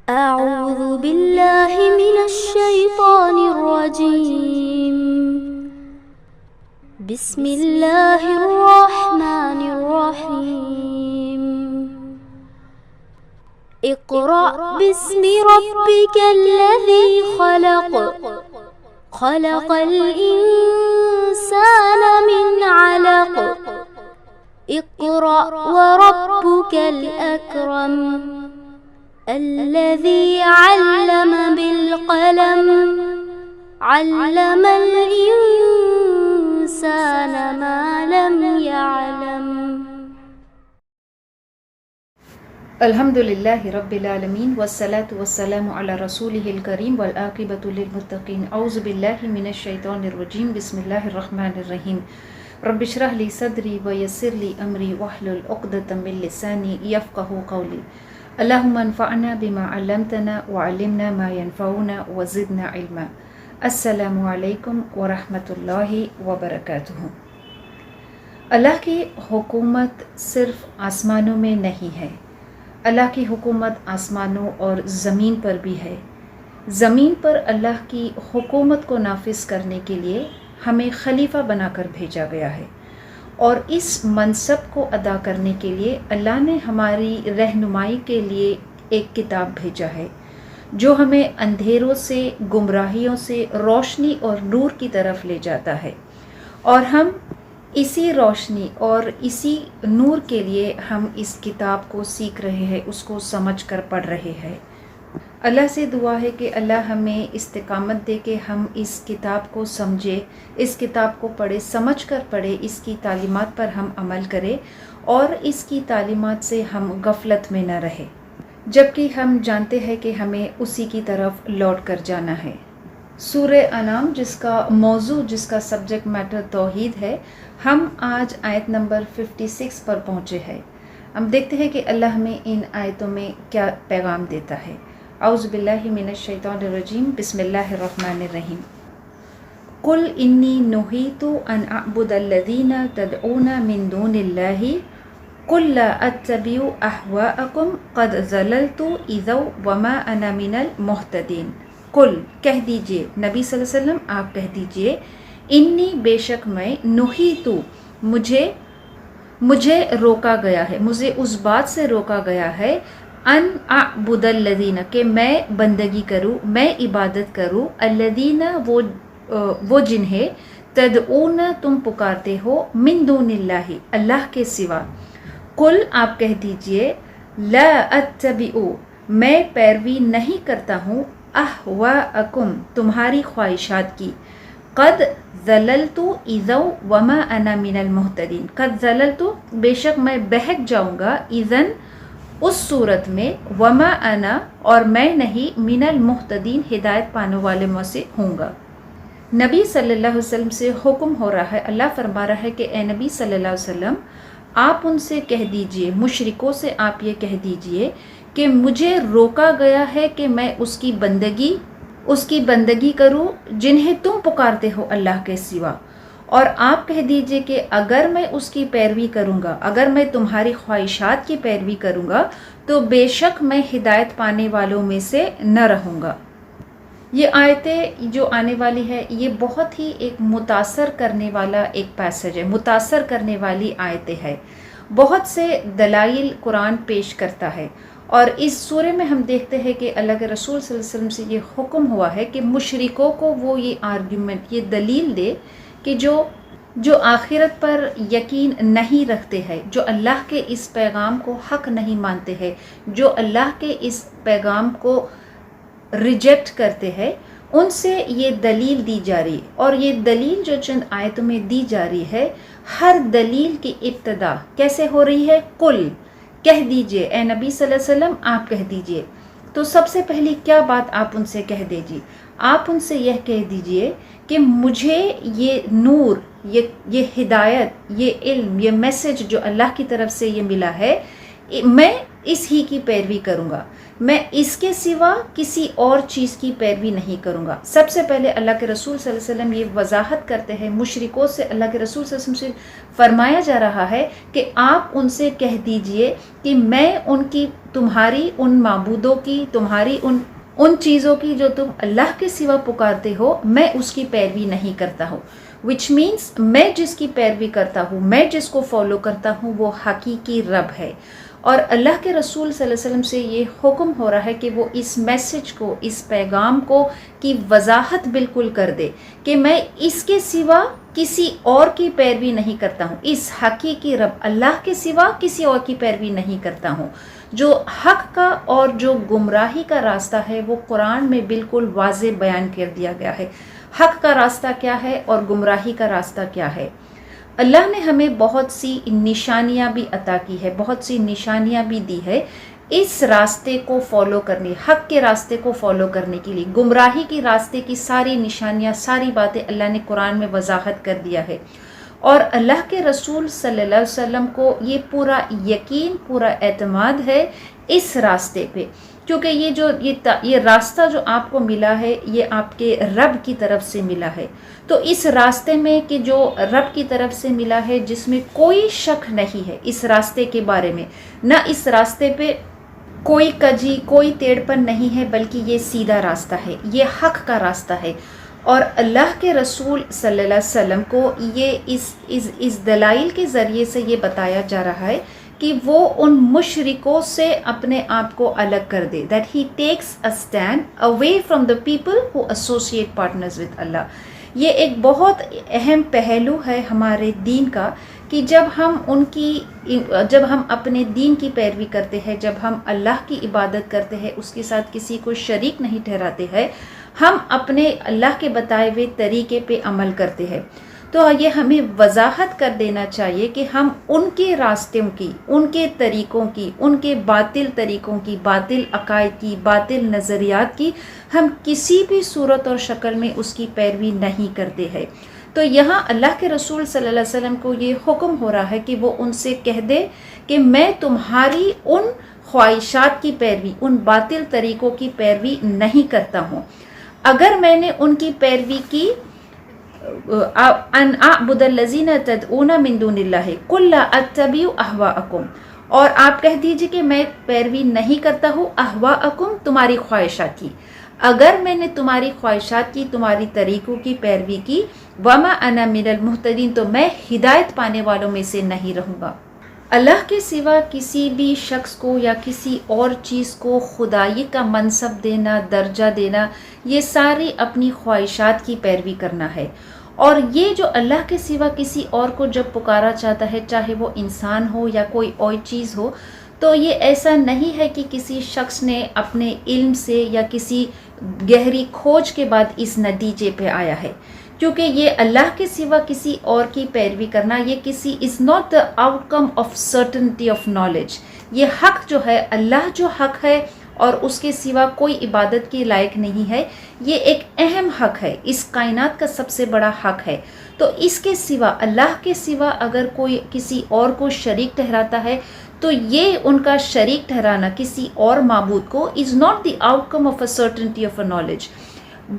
أعوذ بالله من الشيطان الرجيم. بسم الله الرحمن الرحيم. اقرأ باسم ربك الذي خلق. خلق الإنسان من علق. اقرأ وربك الأكرم. الذي علم بالقلم. علم الإنسان ما لم يعلم. الحمد للہ رب العالمین والصلاة والسلام علی رسولہ الکریم والعاقبۃ للمتقین. اعوذ باللہ من الشیطان الرجیم. بسم اللہ الرحمن الرحیم. رب اشرح لی صدری ویسر لی امری واحلل عقدۃ من لسانی یفقہوا قولی. اللہم انفعنا بما علمتنا وعلمنا ما ينفعنا وزدنا علما. السلام علیکم ورحمۃ اللہ وبرکاتہ. اللہ کی حکومت صرف آسمانوں میں نہیں ہے، اللہ کی حکومت آسمانوں اور زمین پر بھی ہے. زمین پر اللہ کی حکومت کو نافذ کرنے کے لیے ہمیں خلیفہ بنا کر بھیجا گیا ہے، اور اس منصب کو ادا کرنے کے لیے اللہ نے ہماری رہنمائی کے لیے ایک کتاب بھیجا ہے جو ہمیں اندھیروں سے، گمراہیوں سے روشنی اور نور کی طرف لے جاتا ہے، اور ہم اسی روشنی اور اسی نور کے لیے ہم اس کتاب کو سیکھ رہے ہیں، اس کو سمجھ کر پڑھ رہے ہیں. اللہ سے دعا ہے کہ اللہ ہمیں استقامت دے کہ ہم اس کتاب کو سمجھے، اس کتاب کو پڑھے، سمجھ کر پڑھے، اس کی تعلیمات پر ہم عمل کریں اور اس کی تعلیمات سے ہم غفلت میں نہ رہے، جبکہ ہم جانتے ہیں کہ ہمیں اسی کی طرف لوٹ کر جانا ہے. سورہ انعام جس کا موضوع، جس کا سبجیکٹ میٹر توحید ہے، ہم آج آیت نمبر 56 پر پہنچے ہیں. ہم دیکھتے ہیں کہ اللہ ہمیں ان آیتوں میں کیا پیغام دیتا ہے. اعوذ باللہ من الشیطان الرجیم. بسم اللہ الرحمن الرحیم. قل انی نہیت ان اعبد الذین تدعون من دون اللہ قل لا اتبع اہواءکم قد ضللت اذا وما انا من المہتدین. قل کہہ دیجئے، نبی صلی اللہ علیہ وسلم آپ کہہ دیجئے، انی بے شک میں، نہیت مجھے روکا گیا ہے، مجھے اس بات سے روکا گیا ہے، ان اعبد الذین کہ میں بندگی کروں، میں عبادت کروں، الذین وہ جنہیں تدعون تم پکارتے ہو، من دون اللہ اللہ کے سوا. قل آپ کہہ دیجئے، لا اتبع میں پیروی نہیں کرتا ہوں، اہواءکم تمہاری خواہشات کی، قد ضللت اذا وما انا من المہتدین قد ضللت بے شک میں بہک جاؤں گا، اذن اس صورت میں، وما انا اور میں نہیں، من المہتدین ہدایت پانے والے میں سے ہوں گا. نبی صلی اللہ علیہ وسلم سے حکم ہو رہا ہے، اللہ فرما رہا ہے کہ اے نبی صلی اللہ علیہ وسلم آپ ان سے کہہ دیجئے، مشرکوں سے آپ یہ کہہ دیجئے کہ مجھے روکا گیا ہے کہ میں اس کی بندگی کروں جنہیں تم پکارتے ہو اللہ کے سوا، اور آپ کہہ دیجئے کہ اگر میں اس کی پیروی کروں گا، اگر میں تمہاری خواہشات کی پیروی کروں گا تو بے شک میں ہدایت پانے والوں میں سے نہ رہوں گا. یہ آیتیں جو آنے والی ہے یہ بہت ہی ایک متاثر کرنے والا ایک پیسج ہے، متاثر کرنے والی آیتیں ہے. بہت سے دلائل قرآن پیش کرتا ہے، اور اس سورے میں ہم دیکھتے ہیں کہ اللہ کے رسول صلی اللہ علیہ وسلم سے یہ حکم ہوا ہے کہ مشرکوں کو وہ یہ آرگیومنٹ، یہ دلیل دے کہ جو آخرت پر یقین نہیں رکھتے ہیں، جو اللہ کے اس پیغام کو حق نہیں مانتے ہیں، جو اللہ کے اس پیغام کو ریجیکٹ کرتے ہیں، ان سے یہ دلیل دی جا رہی ہے. اور یہ دلیل جو چند آیتوں میں دی جا رہی ہے، ہر دلیل کی ابتدا کیسے ہو رہی ہے؟ قل کہہ دیجئے، اے نبی صلی اللہ علیہ وسلم آپ کہہ دیجئے. تو سب سے پہلی کیا بات آپ ان سے کہہ دیجئے؟ آپ ان سے یہ کہہ دیجئے کہ مجھے یہ نور، یہ ہدایت، یہ علم، یہ میسج جو اللہ کی طرف سے یہ ملا ہے، میں اس ہی کی پیروی کروں گا. میں اس کے سوا کسی اور چیز کی پیروی نہیں کروں گا. سب سے پہلے اللہ کے رسول صلی اللہ علیہ وسلم یہ وضاحت کرتے ہیں مشرکوں سے. اللہ کے رسول صلی اللہ علیہ وسلم سے فرمایا جا رہا ہے کہ آپ ان سے کہہ دیجئے کہ میں تمہاری ان معبودوں کی، تمہاری ان چیزوں کی جو تم اللہ کے سوا پکارتے ہو، میں اس کی پیروی نہیں کرتا ہوں. وچ مینس میں جس کی پیروی کرتا ہوں، میں جس کو فالو کرتا ہوں، وہ حقیقی رب ہے. اور اللہ کے رسول صلی اللہ علیہ وسلم سے یہ حکم ہو رہا ہے کہ وہ اس میسج کو، اس پیغام کو کی وضاحت بالکل کر دے کہ میں اس کے سوا کسی اور کی پیروی نہیں کرتا ہوں، اس حقیقی رب اللہ کے سوا کسی اور کی پیروی نہیں کرتا ہوں. جو حق کا اور جو گمراہی کا راستہ ہے وہ قرآن میں بالکل واضح بیان کر دیا گیا ہے. حق کا راستہ کیا ہے اور گمراہی کا راستہ کیا ہے. اللہ نے ہمیں بہت سی نشانیاں بھی عطا کی ہے، بہت سی نشانیاں بھی دی ہے اس راستے کو فالو کرنے، حق کے راستے کو فالو کرنے کے لیے. گمراہی کی راستے کی ساری نشانیاں، ساری باتیں اللہ نے قرآن میں وضاحت کر دیا ہے. اور اللہ کے رسول صلی اللہ علیہ وسلم کو یہ پورا یقین، پورا اعتماد ہے اس راستے پہ، کیونکہ یہ راستہ جو آپ کو ملا ہے یہ آپ کے رب کی طرف سے ملا ہے. تو اس راستے میں کہ جو رب کی طرف سے ملا ہے، جس میں کوئی شک نہیں ہے اس راستے کے بارے میں، نہ اس راستے پہ کوئی کجی، کوئی ٹیڑھپن نہیں ہے، بلکہ یہ سیدھا راستہ ہے، یہ حق کا راستہ ہے. اور اللہ کے رسول صلی اللہ علیہ وسلم کو یہ اس دلائل کے ذریعے سے یہ بتایا جا رہا ہے کہ وہ ان مشرکوں سے اپنے آپ کو الگ کر دے. that he takes a stand away from the people who associate partners with Allah. یہ ایک بہت اہم پہلو ہے ہمارے دین کا کہ جب ہم اپنے دین کی پیروی کرتے ہیں، جب ہم اللہ کی عبادت کرتے ہیں، اس کے ساتھ کسی کو شریک نہیں ٹھہراتے ہیں، ہم اپنے اللہ کے بتائے ہوئے طریقے پہ عمل کرتے ہیں. تو یہ ہمیں وضاحت کر دینا چاہیے کہ ہم ان کے راستوں کی، ان کے طریقوں کی، ان کے باطل طریقوں کی، باطل عقائد کی، باطل نظریات کی ہم کسی بھی صورت اور شکل میں اس کی پیروی نہیں کرتے ہیں. تو یہاں اللہ کے رسول صلی اللہ علیہ وسلم کو یہ حکم ہو رہا ہے کہ وہ ان سے کہہ دے کہ میں تمہاری ان خواہشات کی پیروی، ان باطل طریقوں کی پیروی نہیں کرتا ہوں. اگر میں نے ان کی پیروی کی، ان اعبد الذین تدعون من دون اللہ قل لا اتبع اہواءکم، اور آپ کہہ دیجئے کہ میں پیروی نہیں کرتا ہوں اہواءکم، تمہاری خواہشات کی. اگر میں نے تمہاری خواہشات کی، تمہاری طریقوں کی پیروی کی، وما انا من المہتدین، تو میں ہدایت پانے والوں میں سے نہیں رہوں گا. اللہ کے سوا کسی بھی شخص کو یا کسی اور چیز کو خدائی کا منصب دینا، درجہ دینا، یہ ساری اپنی خواہشات کی پیروی کرنا ہے. اور یہ جو اللہ کے سوا کسی اور کو جب پکارا چاہتا ہے، چاہے وہ انسان ہو یا کوئی اور چیز ہو، تو یہ ایسا نہیں ہے کہ کسی شخص نے اپنے علم سے یا کسی گہری کھوج کے بعد اس نتیجے پہ آیا ہے. کیونکہ یہ اللہ کے سوا کسی اور کی پیروی کرنا، یہ کسی is not the out come of certainty of knowledge. یہ حق جو ہے، اللہ جو حق ہے اور اس کے سوا کوئی عبادت کے لائق نہیں ہے، یہ ایک اہم حق ہے، اس کائنات کا سب سے بڑا حق ہے. تو اس کے سوا، اللہ کے سوا اگر کوئی کسی اور کو شریک ٹھہراتا ہے تو یہ ان کا شریک ٹھہرانا کسی اور معبود کو is not the out come of a certainty of a knowledge.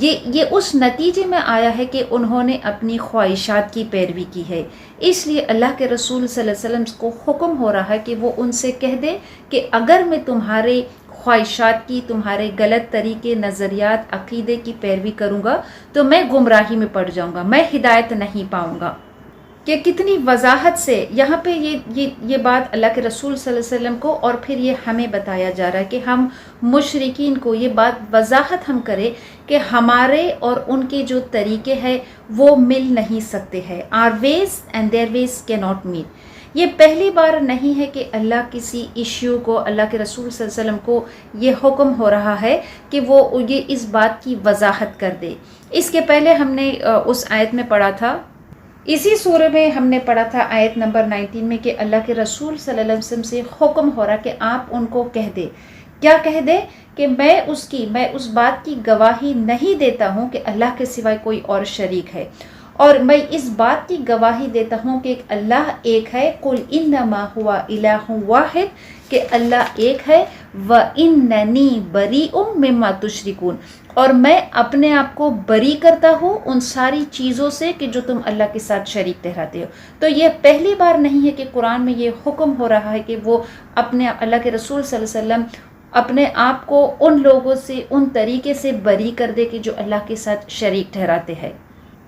یہ اس نتیجے میں آیا ہے کہ انہوں نے اپنی خواہشات کی پیروی کی ہے. اس لیے اللہ کے رسول صلی اللہ علیہ وسلم کو حکم ہو رہا ہے کہ وہ ان سے کہہ دے کہ اگر میں تمہارے خواہشات کی، تمہارے غلط طریقے، نظریات، عقیدے کی پیروی کروں گا تو میں گمراہی میں پڑ جاؤں گا، میں ہدایت نہیں پاؤں گا. کہ کتنی وضاحت سے یہاں پہ یہ بات اللہ کے رسول صلی اللہ علیہ وسلم کو اور پھر یہ ہمیں بتایا جا رہا ہے کہ ہم مشرکین کو یہ بات وضاحت ہم کریں کہ ہمارے اور ان کے جو طریقے ہیں وہ مل نہیں سکتے ہیں. our ways and their ways cannot meet. یہ پہلی بار نہیں ہے کہ اللہ کسی ایشو کو، اللہ کے رسول صلی اللہ علیہ وسلم کو یہ حکم ہو رہا ہے کہ وہ یہ اس بات کی وضاحت کر دے. اس کے پہلے ہم نے اس آیت میں پڑھا تھا، اسی سورہ میں ہم نے پڑھا تھا آیت نمبر 19 میں کہ اللہ کے رسول صلی اللہ علیہ وسلم سے حکم ہو رہا کہ آپ ان کو کہہ دے. کیا کہہ دے؟ کہ میں اس بات کی گواہی نہیں دیتا ہوں کہ اللہ کے سوائے کوئی اور شریک ہے، اور میں اس بات کی گواہی دیتا ہوں کہ اللہ ایک ہے. قل انما ہوا الہ واحد، کہ اللہ ایک ہے. وَإِنَّنِي بَرِيءٌ مِّمَّا تُشْرِكُونَ، اور میں اپنے آپ کو بری کرتا ہوں ان ساری چیزوں سے کہ جو تم اللہ کے ساتھ شریک ٹھہراتے ہو۔ تو یہ پہلی بار نہیں ہے کہ قرآن میں یہ حکم ہو رہا ہے کہ وہ اپنے اللہ کے رسول صلی اللہ علیہ وسلم اپنے آپ کو ان لوگوں سے ان طریقے سے بری کر دے کہ جو اللہ کے ساتھ شریک ٹھہراتے ہیں۔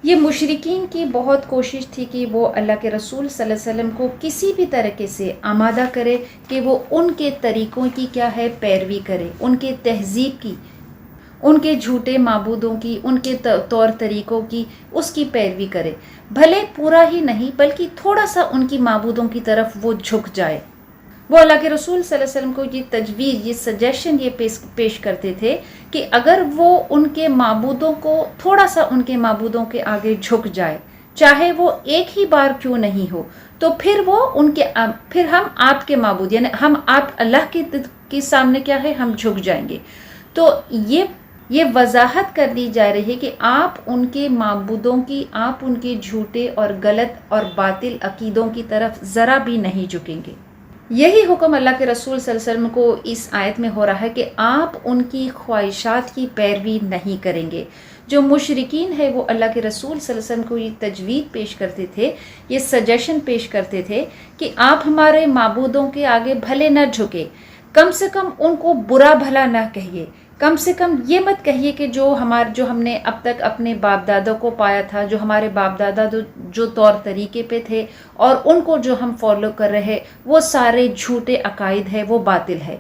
یہ مشرکین کی بہت کوشش تھی کہ وہ اللہ کے رسول صلی اللہ علیہ وسلم کو کسی بھی طریقے سے آمادہ کرے کہ وہ ان کے طریقوں کی کیا ہے پیروی کرے، ان کے تہذیب کی، ان کے جھوٹے معبودوں کی، ان کے طور طریقوں کی، اس کی پیروی کرے، بھلے پورا ہی نہیں بلکہ تھوڑا سا ان کی معبودوں کی طرف وہ جھک جائے۔ وہ اللہ کے رسول صلی اللہ علیہ وسلم کو یہ تجویز، یہ سجیشن یہ پیش کرتے تھے کہ اگر وہ ان کے معبودوں کو تھوڑا سا ان کے معبودوں کے آگے جھک جائے، چاہے وہ ایک ہی بار کیوں نہیں ہو، تو پھر ہم آپ کے معبود یعنی ہم آپ اللہ کے سامنے کیا ہے ہم جھک جائیں گے۔ تو یہ وضاحت کر دی جا رہی ہے کہ آپ ان کے معبودوں کی، آپ ان کے جھوٹے اور غلط اور باطل عقیدوں کی طرف ذرا بھی نہیں جھکیں گے۔ یہی حکم اللہ کے رسول صلی اللہ علیہ وسلم کو اس آیت میں ہو رہا ہے کہ آپ ان کی خواہشات کی پیروی نہیں کریں گے۔ جو مشرکین ہے وہ اللہ کے رسول صلی اللہ علیہ وسلم کو یہ تجوید پیش کرتے تھے، یہ سجیشن پیش کرتے تھے کہ آپ ہمارے معبودوں کے آگے بھلے نہ جھکے، کم سے کم ان کو برا بھلا نہ کہیے، کم سے کم یہ مت کہیے کہ جو ہم نے اب تک اپنے باپ دادا کو پایا تھا، جو ہمارے باپ دادا جو طور طریقے پہ تھے اور ان کو جو ہم فالو کر رہے وہ سارے جھوٹے عقائد ہے، وہ باطل ہے۔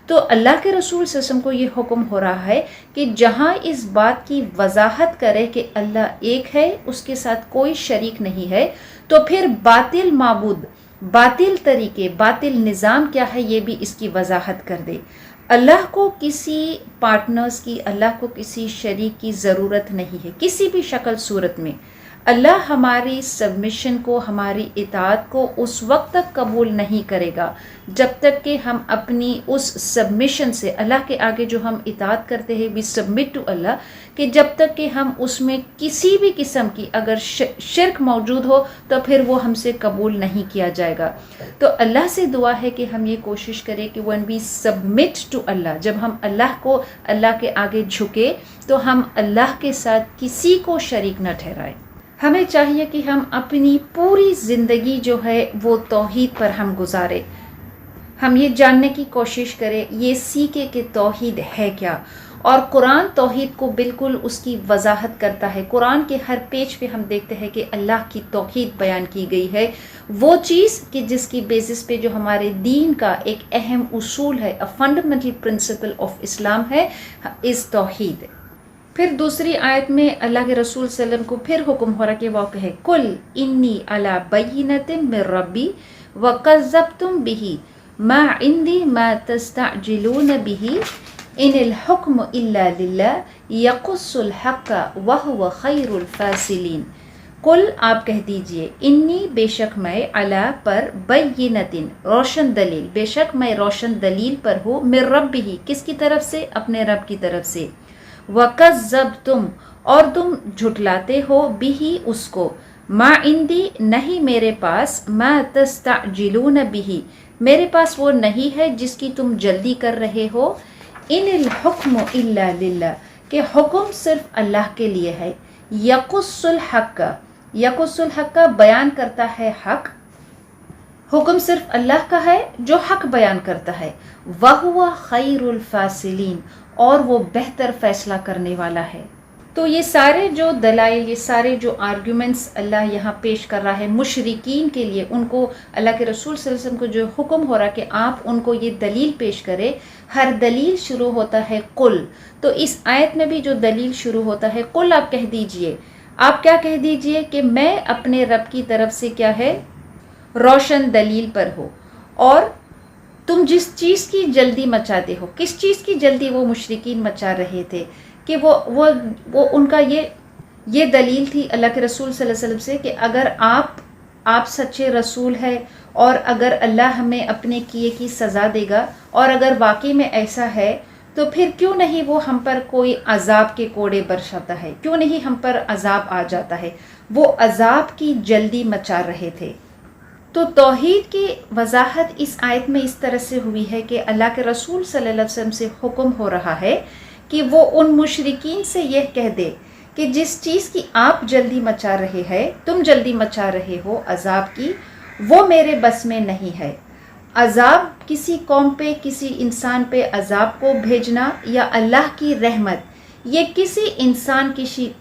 تو اللہ کے رسول صلی اللہ علیہ وسلم کو یہ حکم ہو رہا ہے کہ جہاں اس بات کی وضاحت کرے کہ اللہ ایک ہے، اس کے ساتھ کوئی شریک نہیں ہے، تو پھر باطل معبود، باطل طریقے، باطل نظام کیا ہے یہ بھی اس کی وضاحت کر دے۔ اللہ کو کسی پارٹنرز کی، اللہ کو کسی شریک کی ضرورت نہیں ہے کسی بھی شکل صورت میں۔ اللہ ہماری سبمیشن کو، ہماری اطاعت کو اس وقت تک قبول نہیں کرے گا جب تک کہ ہم اپنی اس سبمیشن سے، اللہ کے آگے جو ہم اطاعت کرتے ہیں وی سبمٹ ٹو اللہ، کہ جب تک کہ ہم اس میں کسی بھی قسم کی اگر شرک موجود ہو تو پھر وہ ہم سے قبول نہیں کیا جائے گا۔ تو اللہ سے دعا ہے کہ ہم یہ کوشش کریں کہ when we submit to اللہ، جب ہم اللہ کے آگے جھکے تو ہم اللہ کے ساتھ کسی کو شریک نہ ٹھہرائیں۔ ہمیں چاہیے کہ ہم اپنی پوری زندگی جو ہے وہ توحید پر ہم گزارے، ہم یہ جاننے کی کوشش کریں، یہ سیکھے کہ توحید ہے کیا، اور قرآن توحید کو بالکل اس کی وضاحت کرتا ہے۔ قرآن کے ہر پیج پہ ہم دیکھتے ہیں کہ اللہ کی توحید بیان کی گئی ہے، وہ چیز کہ جس کی بیسس پہ جو ہمارے دین کا ایک اہم اصول ہے، a fundamental principle of اسلام ہے، اس توحید۔ پھر دوسری آیت میں اللہ کے رسول صلی اللہ علیہ وسلم کو پھر حکم ہو رہا کہ وہ کہے قل انی علی بینۃ من ربی وکذبتم بہ ما عندی ما تستعجلون بہ ان الحکم الا للہ یقص الحق وہو خیر الفاصلین۔ قل آپ کہہ دیجئے، انی بے شک میں، علی پر، بینۃ روشن دلیل، بے شک میں روشن دلیل پر ہوں، من ربہ کس کی طرف سے؟ اپنے رب کی طرف سے، وَكَذَّبْتُمْ اور تم جھٹلاتے ہو بِهِ اس کو، ما عندی نہیں میرے پاس، ما تستعجلون بِهِ میرے پاس وہ نہیں ہے جس کی تم جلدی کر رہے ہو، ان الحکم الا للہ کہ حکم صرف اللہ کے لیے ہے، یقص الحق، یقص الحق بیان کرتا ہے حق، حکم صرف اللہ کا ہے جو حق بیان کرتا ہے، وَهُوَ خَيْرُ الْفَاصِلِينَ اور وہ بہتر فیصلہ کرنے والا ہے۔ تو یہ سارے جو دلائل، یہ سارے جو آرگیومنٹس اللہ یہاں پیش کر رہا ہے مشرکین کے لیے، ان کو اللہ کے رسول صلی اللہ علیہ وسلم کو جو حکم ہو رہا کہ آپ ان کو یہ دلیل پیش کرے، ہر دلیل شروع ہوتا ہے قل، تو اس آیت میں بھی جو دلیل شروع ہوتا ہے قل، آپ کہہ دیجئے، آپ کیا کہہ دیجئے کہ میں اپنے رب کی طرف سے کیا ہے روشن دلیل پر ہو، اور تم جس چیز کی جلدی مچاتے ہو، کس چیز کی جلدی وہ مشرکین مچا رہے تھے کہ وہ ان کا یہ دلیل تھی اللہ کے رسول صلی اللہ علیہ وسلم سے کہ اگر آپ سچے رسول ہے اور اگر اللہ ہمیں اپنے کیے کی سزا دے گا، اور اگر واقعی میں ایسا ہے تو پھر کیوں نہیں وہ ہم پر کوئی عذاب کے کوڑے برساتا ہے، کیوں نہیں ہم پر عذاب آ جاتا ہے۔ وہ عذاب کی جلدی مچا رہے تھے۔ تو توحید کی وضاحت اس آیت میں اس طرح سے ہوئی ہے کہ اللہ کے رسول صلی اللہ علیہ وسلم سے حکم ہو رہا ہے کہ وہ ان مشرکین سے یہ کہہ دے کہ جس چیز کی آپ جلدی مچا رہے ہیں، تم جلدی مچا رہے ہو عذاب کی، وہ میرے بس میں نہیں ہے۔ عذاب کسی قوم پہ، کسی انسان پہ عذاب کو بھیجنا یا اللہ کی رحمت، یہ کسی انسان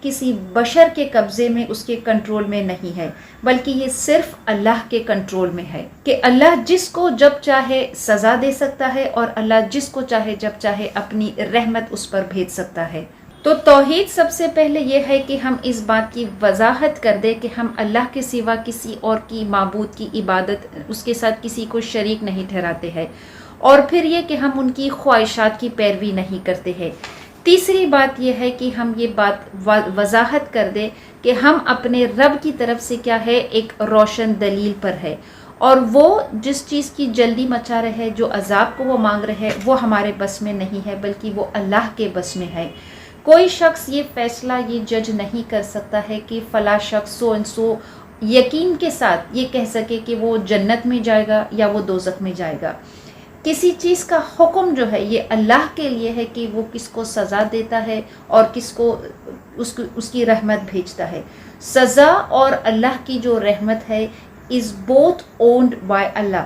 کسی بشر کے قبضے میں، اس کے کنٹرول میں نہیں ہے، بلکہ یہ صرف اللہ کے کنٹرول میں ہے کہ اللہ جس کو جب چاہے سزا دے سکتا ہے اور اللہ جس کو چاہے جب چاہے اپنی رحمت اس پر بھیج سکتا ہے۔ تو توحید سب سے پہلے یہ ہے کہ ہم اس بات کی وضاحت کر دیں کہ ہم اللہ کے سوا کسی اور کی معبود کی عبادت، اس کے ساتھ کسی کو شریک نہیں ٹھہراتے ہیں، اور پھر یہ کہ ہم ان کی خواہشات کی پیروی نہیں کرتے ہیں۔ تیسری بات یہ ہے کہ ہم یہ بات وضاحت کر دیں کہ ہم اپنے رب کی طرف سے کیا ہے، ایک روشن دلیل پر ہے، اور وہ جس چیز کی جلدی مچا رہے ہیں، جو عذاب کو وہ مانگ رہے ہیں، وہ ہمارے بس میں نہیں ہے، بلکہ وہ اللہ کے بس میں ہے۔ کوئی شخص یہ فیصلہ، یہ جج نہیں کر سکتا ہے کہ فلاں شخص سو ان سو یقین کے ساتھ یہ کہہ سکے کہ وہ جنت میں جائے گا یا وہ دوزخ میں جائے گا۔ کسی چیز کا حکم جو ہے یہ اللہ کے لیے ہے کہ وہ کس کو سزا دیتا ہے اور کس کو اس کی رحمت بھیجتا ہے۔ سزا اور اللہ کی جو رحمت ہے is both owned by اللہ۔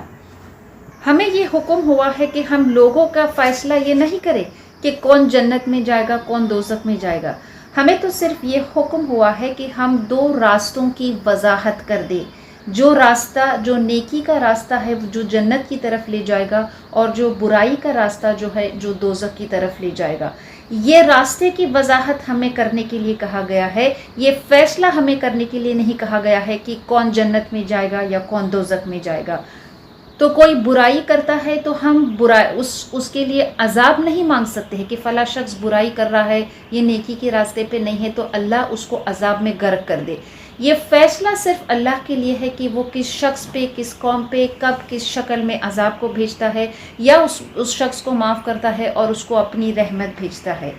ہمیں یہ حکم ہوا ہے کہ ہم لوگوں کا فیصلہ یہ نہیں کرے کہ کون جنت میں جائے گا، کون دوزخ میں جائے گا۔ ہمیں تو صرف یہ حکم ہوا ہے کہ ہم دو راستوں کی وضاحت کر دیں، جو راستہ، جو نیکی کا راستہ ہے جو جنت کی طرف لے جائے گا، اور جو برائی کا راستہ جو ہے جو دوزخ کی طرف لے جائے گا۔ یہ راستے کی وضاحت ہمیں کرنے کے لیے کہا گیا ہے، یہ فیصلہ ہمیں کرنے کے لیے نہیں کہا گیا ہے کہ کون جنت میں جائے گا یا کون دوزخ میں جائے گا۔ تو کوئی برائی کرتا ہے تو ہم اس کے لیے عذاب نہیں مانگ سکتے ہیں کہ فلاں شخص برائی کر رہا ہے، یہ نیکی کے راستے پہ نہیں ہے تو اللہ اس کو عذاب میں غرق کر دے۔ یہ فیصلہ صرف اللہ کے لیے ہے کہ وہ کس شخص پہ، کس قوم پہ، کب، کس شکل میں عذاب کو بھیجتا ہے، یا اس شخص کو معاف کرتا ہے اور اس کو اپنی رحمت بھیجتا ہے۔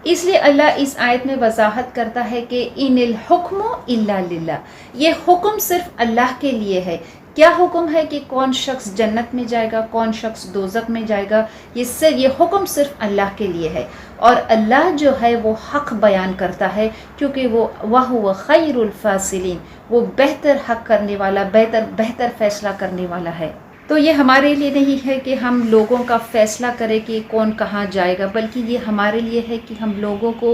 اس لیے اللہ اس آیت میں وضاحت کرتا ہے کہ ان الحکم الا للہ، یہ حکم صرف اللہ کے لیے ہے۔ کیا حکم ہے کہ کون شخص جنت میں جائے گا، کون شخص دوزخ میں جائے گا، یہ حکم صرف اللہ کے لیے ہے، اور اللہ جو ہے وہ حق بیان کرتا ہے، کیونکہ وہ خیر الفاصلین، وہ بہتر حق کرنے والا، بہتر فیصلہ کرنے والا ہے۔ تو یہ ہمارے لیے نہیں ہے کہ ہم لوگوں کا فیصلہ کریں کہ کون کہاں جائے گا، بلکہ یہ ہمارے لیے ہے کہ ہم لوگوں کو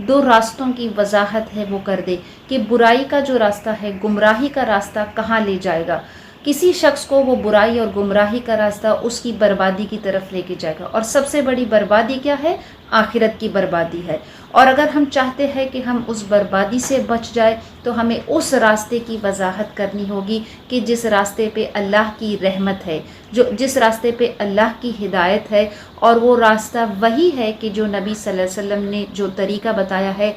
دو راستوں کی وضاحت ہے وہ کر دے کہ برائی کا جو راستہ ہے، گمراہی کا راستہ کہاں لے جائے گا۔ کسی شخص کو وہ برائی اور گمراہی کا راستہ اس کی بربادی کی طرف لے کے جائے گا، اور سب سے بڑی بربادی کیا ہے؟ آخرت کی بربادی ہے۔ اور اگر ہم چاہتے ہیں کہ ہم اس بربادی سے بچ جائے تو ہمیں اس راستے کی وضاحت کرنی ہوگی کہ جس راستے پہ اللہ کی رحمت ہے، جس راستے پہ اللہ کی ہدایت ہے، اور وہ راستہ وہی ہے کہ جو نبی صلی اللہ علیہ وسلم نے جو طریقہ بتایا ہے،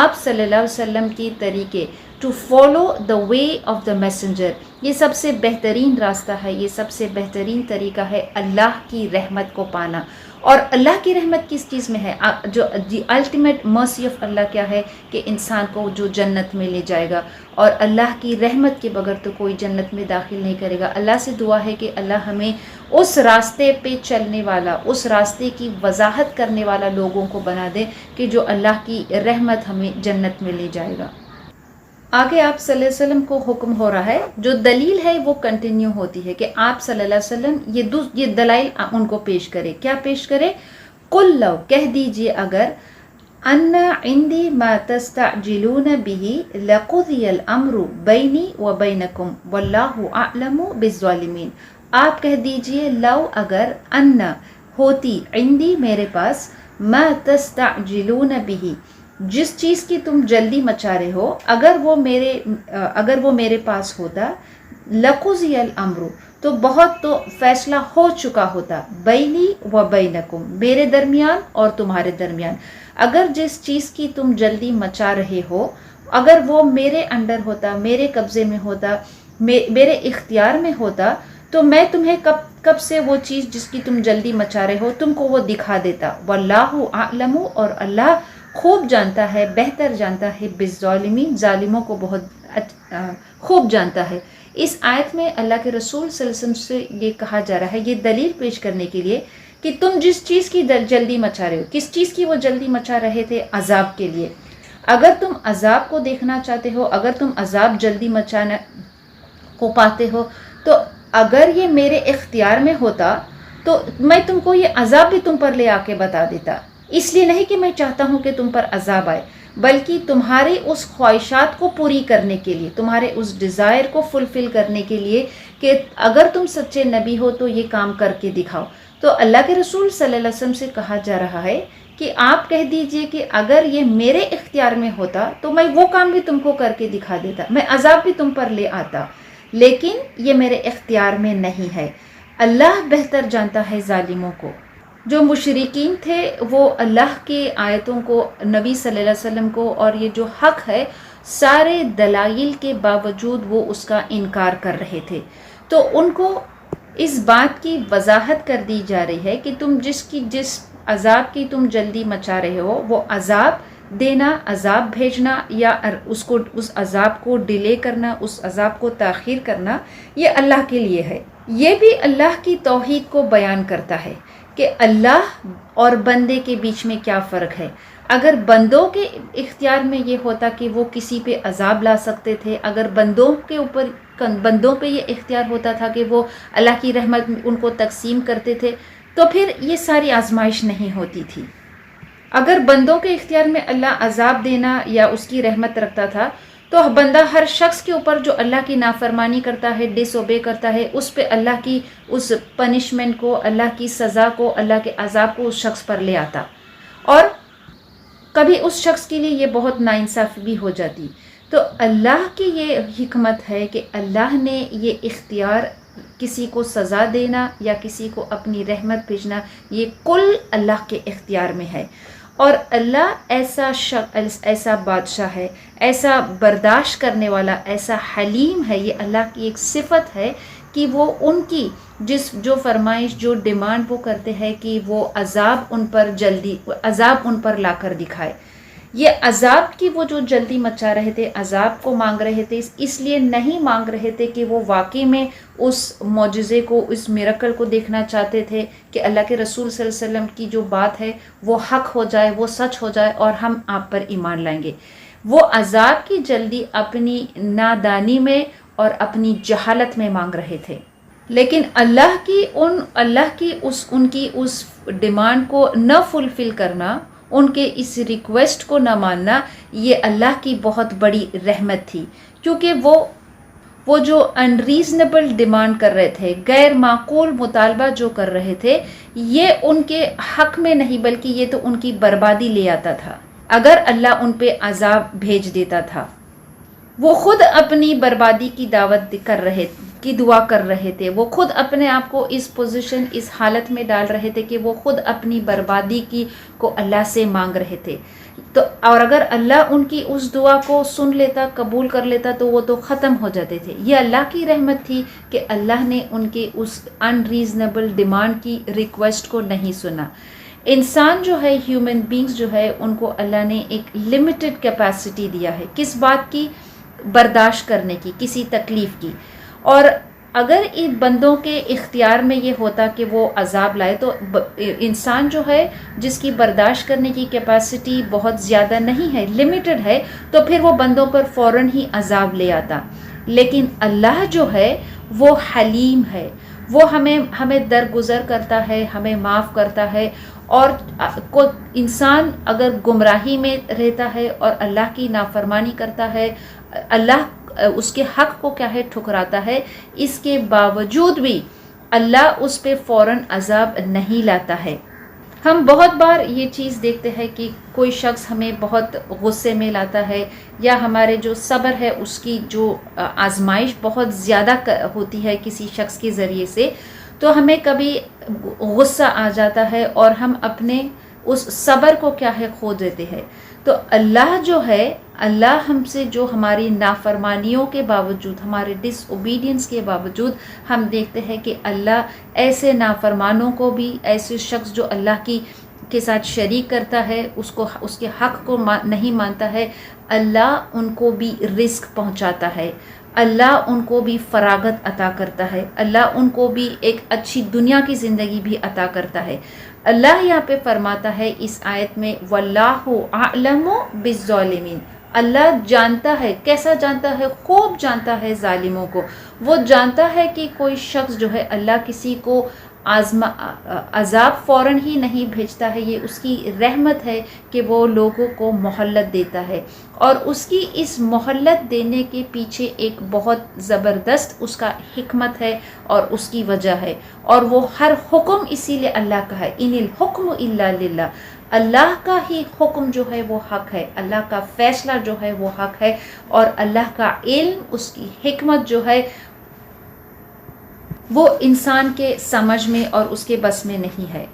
آپ صلی اللہ علیہ وسلم کی طریقے، to follow the way of the messenger, یہ سب سے بہترین راستہ ہے، یہ سب سے بہترین طریقہ ہے اللہ کی رحمت کو پانا۔ اور اللہ کی رحمت کس چیز میں ہے؟ جو دی الٹیمیٹ مرسی آف اللہ کیا ہے کہ انسان کو جو جنت میں لے جائے گا، اور اللہ کی رحمت کے بغیر تو کوئی جنت میں داخل نہیں کرے گا۔ اللہ سے دعا ہے کہ اللہ ہمیں اس راستے پہ چلنے والا، اس راستے کی وضاحت کرنے والا لوگوں کو بنا دے کہ جو اللہ کی رحمت ہمیں جنت میں لے جائے گا۔ آگے آپ صلی اللہ علیہ وسلم کو حکم ہو رہا ہے، جو دلیل ہے وہ کنٹینیو ہوتی ہے کہ آپ صلی اللہ علیہ وسلم یہ دلائل ان کو پیش کرے۔ کیا پیش کرے؟ قل لو، کہہ دیجئے اگر، ان عندی ما تستعجلون به لقضی الامر بینی و بینکم واللہ اعلم بالظالمین۔ آپ کہہ دیجئے لو، اگر، ان ہوتی، عندی میرے پاس، ما تستعجلون به جس چیز کی تم جلدی مچا رہے ہو، اگر وہ میرے پاس ہوتا، لقضی الامر تو بہت تو فیصلہ ہو چکا ہوتا، بینی و بینکم میرے درمیان اور تمہارے درمیان۔ اگر جس چیز کی تم جلدی مچا رہے ہو، اگر وہ میرے انڈر ہوتا، میرے قبضے میں ہوتا، میرے اختیار میں ہوتا، تو میں تمہیں کب سے وہ چیز جس کی تم جلدی مچا رہے ہو تم کو وہ دکھا دیتا۔ واللہ اعلم، اور اللہ خوب جانتا ہے، بہتر جانتا ہے، بالظالمین ظالموں کو بہت خوب جانتا ہے۔ اس آیت میں اللہ کے رسول صلی اللہ علیہ وسلم سے یہ کہا جا رہا ہے، یہ دلیل پیش کرنے کے لیے کہ تم جس چیز کی جلدی مچا رہے ہو، کس چیز کی وہ جلدی مچا رہے تھے؟ عذاب کے لیے۔ اگر تم عذاب کو دیکھنا چاہتے ہو، اگر تم عذاب جلدی مچانا کو پاتے ہو، تو اگر یہ میرے اختیار میں ہوتا تو میں تم کو یہ عذاب بھی تم پر لے آ کے بتا دیتا۔ اس لیے نہیں کہ میں چاہتا ہوں کہ تم پر عذاب آئے، بلکہ تمہاری اس خواہشات کو پوری کرنے کے لیے، تمہارے اس ڈیزائر کو فلفل کرنے کے لیے کہ اگر تم سچے نبی ہو تو یہ کام کر کے دکھاؤ۔ تو اللہ کے رسول صلی اللہ علیہ وسلم سے کہا جا رہا ہے کہ آپ کہہ دیجئے کہ اگر یہ میرے اختیار میں ہوتا تو میں وہ کام بھی تم کو کر کے دکھا دیتا، میں عذاب بھی تم پر لے آتا، لیکن یہ میرے اختیار میں نہیں ہے۔ اللہ بہتر جانتا ہے ظالموں کو۔ جو مشرکین تھے وہ اللہ کی آیتوں کو، نبی صلی اللہ علیہ وسلم کو، اور یہ جو حق ہے سارے دلائل کے باوجود وہ اس کا انکار کر رہے تھے۔ تو ان کو اس بات کی وضاحت کر دی جا رہی ہے کہ تم جس عذاب کی تم جلدی مچا رہے ہو، وہ عذاب دینا، عذاب بھیجنا، یا اس عذاب کو ڈیلے کرنا، اس عذاب کو تاخیر کرنا، یہ اللہ کے لیے ہے۔ یہ بھی اللہ کی توحید کو بیان کرتا ہے کہ اللہ اور بندے کے بیچ میں کیا فرق ہے۔ اگر بندوں کے اختیار میں یہ ہوتا کہ وہ کسی پہ عذاب لا سکتے تھے، اگر بندوں پہ یہ اختیار ہوتا تھا کہ وہ اللہ کی رحمت ان کو تقسیم کرتے تھے، تو پھر یہ ساری آزمائش نہیں ہوتی تھی۔ اگر بندوں کے اختیار میں اللہ عذاب دینا یا اس کی رحمت رکھتا تھا تو بندہ ہر شخص کے اوپر جو اللہ کی نافرمانی کرتا ہے، ڈس اوبے کرتا ہے، اس پہ اللہ کی اس پنشمنٹ کو، اللہ کی سزا کو، اللہ کے عذاب کو اس شخص پر لے آتا، اور کبھی اس شخص کے لیے یہ بہت ناانصافی بھی ہو جاتی۔ تو اللہ کی یہ حکمت ہے کہ اللہ نے یہ اختیار، کسی کو سزا دینا یا کسی کو اپنی رحمت بھیجنا، یہ کل اللہ کے اختیار میں ہے۔ اور اللہ ایسا بادشاہ ہے، ایسا برداشت کرنے والا، ایسا حلیم ہے، یہ اللہ کی ایک صفت ہے کہ وہ ان کی جو فرمائش، جو ڈیمانڈ وہ کرتے ہیں کہ وہ عذاب ان پر لا کر دکھائے۔ یہ عذاب کی وہ جو جلدی مچا رہے تھے، عذاب کو مانگ رہے تھے، اس لیے نہیں مانگ رہے تھے کہ وہ واقعی میں اس معجزے کو، اس میرکل کو دیکھنا چاہتے تھے کہ اللہ کے رسول صلی اللہ علیہ وسلم کی جو بات ہے وہ حق ہو جائے، وہ سچ ہو جائے، اور ہم آپ پر ایمان لائیں گے۔ وہ عذاب کی جلدی اپنی نادانی میں اور اپنی جہالت میں مانگ رہے تھے، لیکن اللہ کی اس ڈیمانڈ کو نہ فلفل کرنا، ان کے اس ریکویسٹ کو نہ ماننا، یہ اللہ کی بہت بڑی رحمت تھی، کیونکہ وہ جو انریزنیبل ڈیمانڈ کر رہے تھے، غیر معقول مطالبہ جو کر رہے تھے، یہ ان کے حق میں نہیں بلکہ یہ تو ان کی بربادی لے آتا تھا اگر اللہ ان پہ عذاب بھیج دیتا تھا۔ وہ خود اپنی بربادی کی دعا کر رہے تھے، وہ خود اپنے آپ کو اس پوزیشن، اس حالت میں ڈال رہے تھے کہ وہ خود اپنی بربادی کو اللہ سے مانگ رہے تھے۔ تو اور اگر اللہ ان کی اس دعا کو سن لیتا، قبول کر لیتا، تو وہ تو ختم ہو جاتے تھے۔ یہ اللہ کی رحمت تھی کہ اللہ نے ان کے اس انریزنیبل ڈیمانڈ کی ریکویسٹ کو نہیں سنا۔ انسان جو ہے، ہیومن بینگز جو ہے، ان کو اللہ نے ایک لمیٹڈ کیپیسٹی دیا ہے، کس بات کی؟ برداشت کرنے کی، کسی تکلیف کی۔ اور اگر ان بندوں کے اختیار میں یہ ہوتا کہ وہ عذاب لائے، تو انسان جو ہے جس کی برداشت کرنے کی کیپیسٹی بہت زیادہ نہیں ہے، لمیٹڈ ہے، تو پھر وہ بندوں پر فوراً ہی عذاب لے آتا۔ لیکن اللہ جو ہے وہ حلیم ہے، وہ ہمیں درگزر کرتا ہے، ہمیں معاف کرتا ہے۔ اور کوئی انسان اگر گمراہی میں رہتا ہے اور اللہ کی نافرمانی کرتا ہے، اللہ اس کے حق کو کیا ہے ٹھکراتا ہے، اس کے باوجود بھی اللہ اس پہ فوراً عذاب نہیں لاتا ہے۔ ہم بہت بار یہ چیز دیکھتے ہیں کہ کوئی شخص ہمیں بہت غصے میں لاتا ہے، یا ہمارے جو صبر ہے اس کی جو آزمائش بہت زیادہ ہوتی ہے کسی شخص کے ذریعے سے، تو ہمیں کبھی غصہ آ جاتا ہے اور ہم اپنے اس صبر کو کیا ہے کھو دیتے ہیں۔ تو اللہ جو ہے، اللہ ہم سے جو ہماری نافرمانیوں کے باوجود، ہمارے ڈس اوبیڈینس کے باوجود، ہم دیکھتے ہیں کہ اللہ ایسے نافرمانوں کو بھی، ایسے شخص جو اللہ کے ساتھ شریک کرتا ہے، اس کے حق کو نہیں مانتا ہے، اللہ ان کو بھی رزق پہنچاتا ہے۔ اللہ ان کو بھی فراغت عطا کرتا ہے، اللہ ان کو بھی ایک اچھی دنیا کی زندگی بھی عطا کرتا ہے۔ اللہ یہاں پہ فرماتا ہے اس آیت میں واللہ اعلم بالظالمین، اللہ جانتا ہے، کیسا جانتا ہے؟ خوب جانتا ہے ظالموں کو۔ وہ جانتا ہے کہ کوئی شخص جو ہے اللہ کسی کو عذاب فوراً ہی نہیں بھیجتا ہے، یہ اس کی رحمت ہے کہ وہ لوگوں کو مہلت دیتا ہے، اور اس کی اس مہلت دینے کے پیچھے ایک بہت زبردست اس کا حکمت ہے اور اس کی وجہ ہے، اور وہ ہر حکم اسی لیے اللہ کا ہے، ان الحکم الا للہ، اللہ کا ہی حکم جو ہے وہ حق ہے، اللہ کا فیصلہ جو ہے وہ حق ہے، اور اللہ کا علم، اس کی حکمت جو ہے وہ انسان کے سمجھ میں اور اس کے بس میں نہیں ہے۔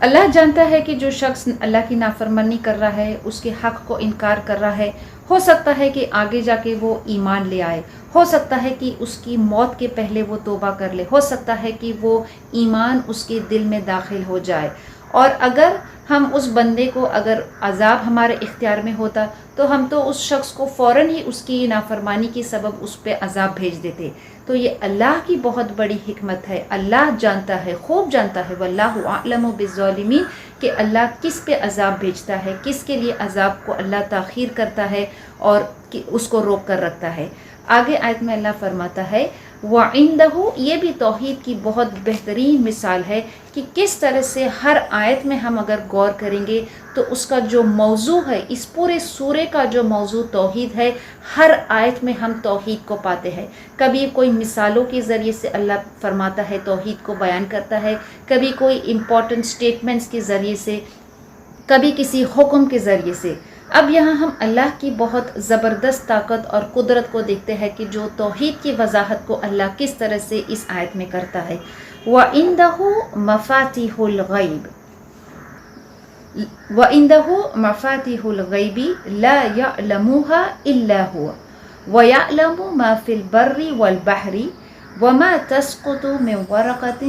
اللہ جانتا ہے کہ جو شخص اللہ کی نافرمانی کر رہا ہے، اس کے حق کو انکار کر رہا ہے، ہو سکتا ہے کہ آگے جا کے وہ ایمان لے آئے، ہو سکتا ہے کہ اس کی موت کے پہلے وہ توبہ کر لے، ہو سکتا ہے کہ وہ ایمان اس کے دل میں داخل ہو جائے، اور اگر ہم اس بندے کو، اگر عذاب ہمارے اختیار میں ہوتا تو ہم تو اس شخص کو فوراً ہی اس کی نافرمانی کے سبب اس پہ عذاب بھیج دیتے۔ تو یہ اللہ کی بہت بڑی حکمت ہے، اللہ جانتا ہے، خوب جانتا ہے، واللہ اعلم بالظالمین، کہ اللہ کس پہ عذاب بھیجتا ہے، کس کے لیے عذاب کو اللہ تاخیر کرتا ہے اور اس کو روک کر رکھتا ہے۔ آگے آیت میں اللہ فرماتا ہے وَعِندَهُ، یہ بھی توحید کی بہت بہترین مثال ہے کہ کس طرح سے ہر آیت میں ہم اگر غور کریں گے تو اس کا جو موضوع ہے، اس پورے سورے کا جو موضوع توحید ہے، ہر آیت میں ہم توحید کو پاتے ہیں۔ کبھی کوئی مثالوں کے ذریعے سے اللہ فرماتا ہے، توحید کو بیان کرتا ہے، کبھی کوئی امپورٹنٹ سٹیٹمنٹس کے ذریعے سے، کبھی کسی حکم کے ذریعے سے۔ اب یہاں ہم اللہ کی بہت زبردست طاقت اور قدرت کو دیکھتے ہیں کہ جو توحید کی وضاحت کو اللہ کس طرح سے اس آیت میں کرتا ہے۔ وَعِندَهُ مَفَاتِحُ الْغَيْبِ، وَعِندَهُ مَفَاتِحُ الْغَيْبِ لَا يَعْلَمُهَا إِلَّا هُوَ وَيَعْلَمُ مَا فِي الْبَرِّ وَالْبَحْرِ وَمَا تَسْقُطُ مِنْ وَرَقَةٍ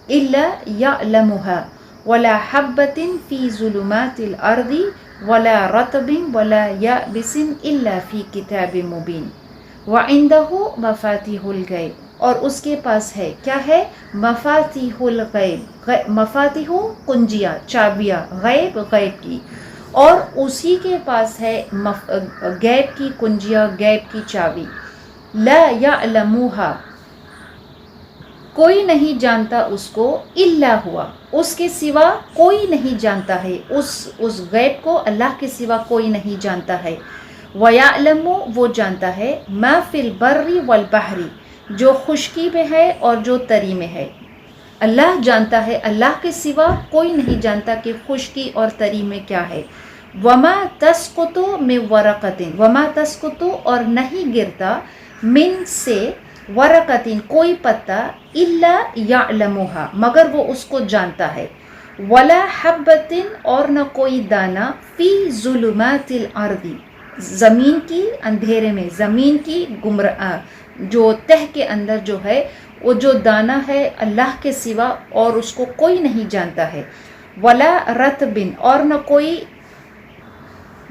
إِلَّا يَعْلَمُهَا وَلَا حَبَّةٍ فِي ظُلُمَاتِ الْأَرْضِ وَلَا رَطْبٍ وَلَا يَابِسٍ إِلَّا فِي كِتَابٍ مُبِينٍ۔ وَعِندَهُ مَفَاتِحُ الْغَيْبِ، اور اس کے پاس ہے، کیا ہے؟ مفاتیح الغیب، مفاتیح کنجیاں، چابیاں، غیب، غیب کی، اور اسی کے پاس ہے غیب کی کنجیاں، غیب کی چابی۔ لا یعلموہا، کوئی نہیں جانتا اس کو، الا ہوا، اس کے سوا کوئی نہیں جانتا ہے، اس غیب کو اللہ کے سوا کوئی نہیں جانتا ہے۔ وَيَعْلَمُ، وہ جانتا ہے، مَا فِي الْبَرِّ وَالْبَحْرِ، جو خشکی میں ہے اور جو تری میں ہے، اللہ جانتا ہے، اللہ کے سوا کوئی نہیں جانتا کہ خشکی اور تری میں کیا ہے۔ وَمَا تَسْقُطُ مِنْ وَرَقَةٍ، وَمَا تَسْقُطُ، اور نہیں گرتا، من سے، ورقتن کوئی پتا، الا یعلمها، مگر وہ اس کو جانتا ہے۔ ولا حبتن، اور نہ کوئی دانہ، فی ظلمات الارض، زمین کی اندھیرے میں، زمین کی جو تہ کے اندر جو ہے، وہ جو دانہ ہے اللہ کے سوا اور اس کو کوئی نہیں جانتا ہے۔ ولا رطبن، اور نہ کوئی،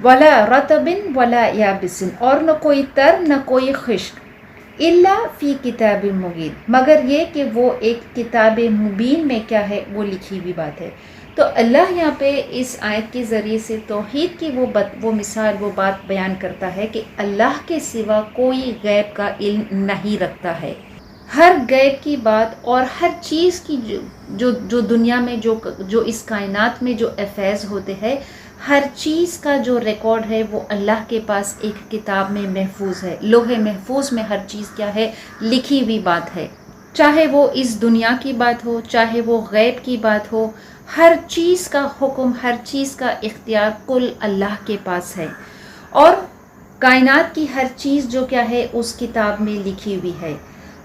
ولا رطبن ولا یابسن، اور نہ کوئی تر نہ کوئی خشک، الا فی کتاب مبین، مگر یہ کہ وہ ایک کتاب مبین میں کیا ہے، وہ لکھی ہوئی بات ہے۔ تو اللہ یہاں پہ اس آیت کے ذریعے سے توحید کی وہ مثال، وہ بات بیان کرتا ہے کہ اللہ کے سوا کوئی غیب کا علم نہیں رکھتا ہے۔ ہر غیب کی بات اور ہر چیز کی جو دنیا میں جو اس کائنات میں جو افیض ہوتے ہیں، ہر چیز کا جو ریکارڈ ہے وہ اللہ کے پاس ایک کتاب میں محفوظ ہے، لوح محفوظ میں ہر چیز کیا ہے، لکھی ہوئی بات ہے، چاہے وہ اس دنیا کی بات ہو، چاہے وہ غیب کی بات ہو، ہر چیز کا حکم، ہر چیز کا اختیار کل اللہ کے پاس ہے، اور کائنات کی ہر چیز جو کیا ہے اس کتاب میں لکھی ہوئی ہے۔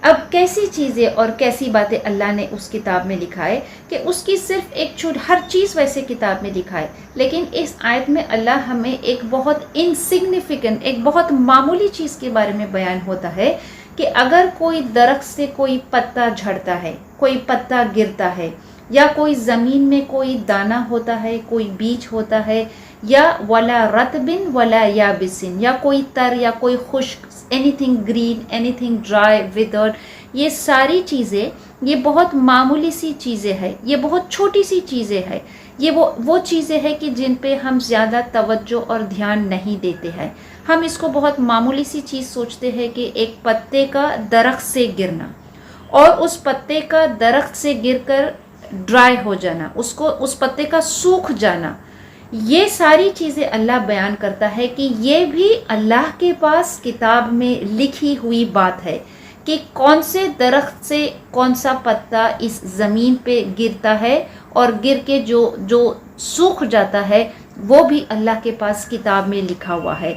اب کیسی چیزیں اور کیسی باتیں اللہ نے اس کتاب میں لکھا ہے کہ اس کی صرف ایک ہر چیز ویسے کتاب میں لکھا ہے، لیکن اس آیت میں اللہ ہمیں ایک بہت انسگنیفیکنٹ، ایک بہت معمولی چیز کے بارے میں بیان ہوتا ہے کہ اگر کوئی درخت سے کوئی پتا جھڑتا ہے، کوئی پتا گرتا ہے، یا کوئی زمین میں کوئی دانہ ہوتا ہے، کوئی بیج ہوتا ہے، یا ولا رطبن ولا یابسن، یا کوئی تر یا کوئی خشک، anything green, anything dry, weathered, یہ ساری چیزیں یہ بہت معمولی سی چیزیں ہیں، یہ بہت چھوٹی سی چیزیں ہیں، یہ وہ چیزیں ہیں کہ جن پہ ہم زیادہ توجہ اور دھیان نہیں دیتے ہیں. ہم اس کو بہت معمولی سی چیز سوچتے ہیں کہ ایک پتے کا درخت سے گرنا اور اس پتے کا درخت سے گر کر ڈرائی ہو جانا، اس پتے کا سوکھ جانا، یہ ساری چیزیں اللہ بیان کرتا ہے کہ یہ بھی اللہ کے پاس کتاب میں لکھی ہوئی بات ہے کہ کون سے درخت سے کون سا پتا اس زمین پہ گرتا ہے اور گر کے جو سوکھ جاتا ہے وہ بھی اللہ کے پاس کتاب میں لکھا ہوا ہے.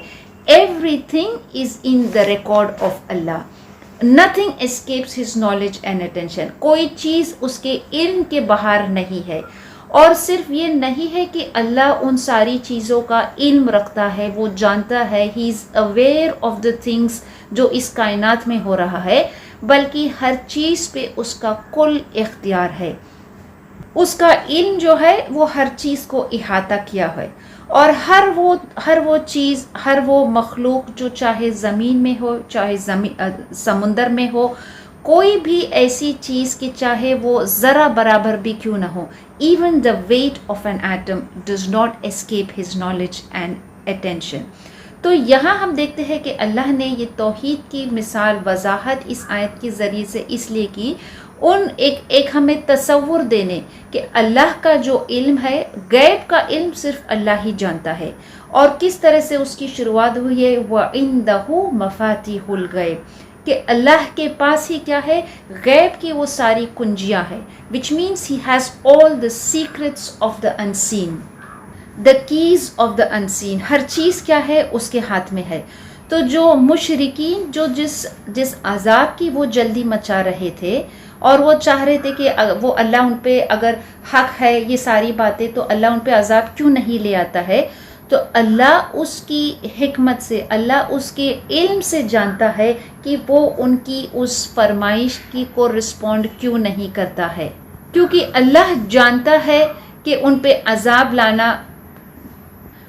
Everything is in the record of Allah. Nothing escapes his knowledge and attention. کوئی چیز اس کے علم کے باہر نہیں ہے. اور صرف یہ نہیں ہے کہ اللہ ان ساری چیزوں کا علم رکھتا ہے، وہ جانتا ہے، he is aware of the things جو اس کائنات میں ہو رہا ہے، بلکہ ہر چیز پہ اس کا کل اختیار ہے. اس کا علم جو ہے وہ ہر چیز کو احاطہ کیا ہے، اور ہر وہ چیز، ہر وہ مخلوق جو چاہے زمین میں ہو، چاہے سمندر میں ہو، کوئی بھی ایسی چیز کہ چاہے وہ ذرا برابر بھی کیوں نہ ہو، even the weight of an atom does not escape his knowledge and attention. تو یہاں ہم دیکھتے ہیں کہ اللہ نے یہ توحید کی مثال وضاحت اس آیت کے ذریعے سے اس لیے کی، ایک ہمیں تصور دینے کہ اللہ کا جو علم ہے، غیب کا علم صرف اللہ ہی جانتا ہے. اور کس طرح سے اس کی شروعات ہوئی ہے، وَعِندَهُ مَفَاتِحُ الْغَيْبِ، کہ اللہ کے پاس ہی کیا ہے، غیب کی وہ ساری کنجیاں ہیں، which means he has all the secrets of the unseen, the keys of the unseen. ہر چیز کیا ہے اس کے ہاتھ میں ہے. تو جو مشرکین جو جس عذاب کی وہ جلدی مچا رہے تھے اور وہ چاہ رہے تھے کہ وہ اللہ ان پہ اگر حق ہے یہ ساری باتیں تو اللہ ان پہ عذاب کیوں نہیں لے آتا ہے، تو اللہ اس کی حکمت سے، اللہ اس کے علم سے جانتا ہے کہ وہ ان کی اس فرمائش کی کو رسپونڈ کیوں نہیں کرتا ہے، کیونکہ اللہ جانتا ہے کہ ان پہ عذاب لانا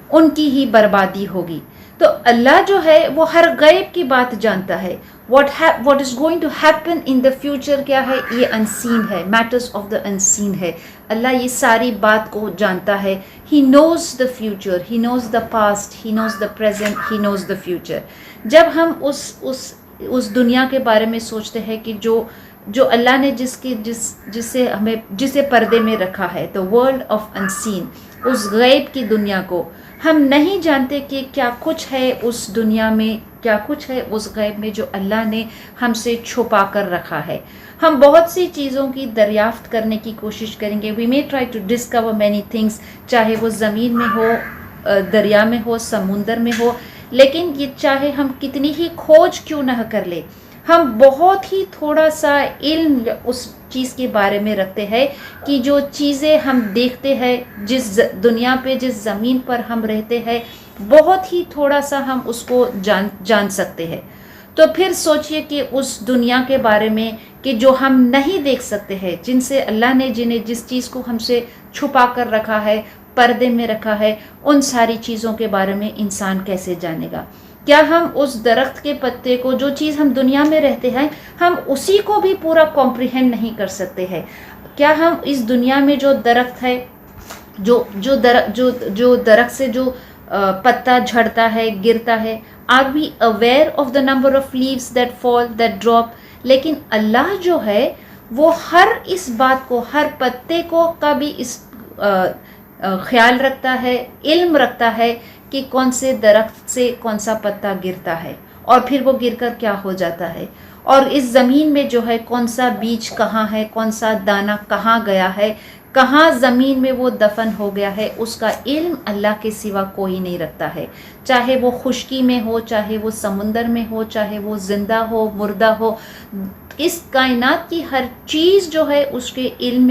ان کی ہی بربادی ہوگی. تو اللہ جو ہے وہ ہر غیب کی بات جانتا ہے. what is going to happen in the future کیا ہے، یہ unseen ہے، matters of the unseen ہے. اللہ یہ ساری بات کو جانتا ہے. he knows the future, he knows the past, he knows the present, he knows the future. جب ہم اس دنیا کے بارے میں سوچتے ہیں کہ جو اللہ نے جسے پردے میں رکھا ہے، the world of unseen، اس غیب کی دنیا کو ہم نہیں جانتے کہ کیا کچھ ہے اس دنیا میں، کیا کچھ ہے اس غیب میں جو اللہ نے ہم سے چھپا کر رکھا ہے. ہم بہت سی چیزوں کی دریافت کرنے کی کوشش کریں گے. we may try to discover many things، چاہے وہ زمین میں ہو، دریا میں ہو، سمندر میں ہو، لیکن یہ چاہے ہم کتنی ہی کھوج کیوں نہ کر لیں، ہم بہت ہی تھوڑا سا علم اس چیز کے بارے میں رکھتے ہیں کہ جو چیزیں ہم دیکھتے ہیں، جس دنیا پہ، جس زمین پر ہم رہتے ہیں، بہت ہی تھوڑا سا ہم اس کو جان سکتے ہیں. تو پھر سوچئے کہ اس دنیا کے بارے میں کہ جو ہم نہیں دیکھ سکتے ہیں، جن سے اللہ نے جس چیز کو ہم سے چھپا کر رکھا ہے، پردے میں رکھا ہے، ان ساری چیزوں کے بارے میں انسان کیسے جانے گا؟ کیا ہم اس درخت کے پتے کو، جو چیز ہم دنیا میں رہتے ہیں، ہم اسی کو بھی پورا کمپریہینڈ نہیں کر سکتے ہیں؟ کیا ہم اس دنیا میں جو درخت ہے، جو درخت سے جو پتا جھڑتا ہے، گرتا ہے، are we aware of the number of leaves that fall, that drop؟ لیکن اللہ جو ہے وہ ہر اس بات کو، ہر پتے کو کا بھی اس خیال رکھتا ہے، علم رکھتا ہے کہ کون سے درخت سے کون سا پتا گرتا ہے اور پھر وہ گر کر کیا ہو جاتا ہے، اور اس زمین میں جو ہے کون سا بیج کہاں ہے، کون سا دانہ کہاں گیا ہے، کہاں زمین میں وہ دفن ہو گیا ہے، اس کا علم اللہ کے سوا کوئی نہیں رکھتا ہے. چاہے وہ خشکی میں ہو، چاہے وہ سمندر میں ہو، چاہے وہ زندہ ہو، مردہ ہو، اس کائنات کی ہر چیز جو ہے اس کے علم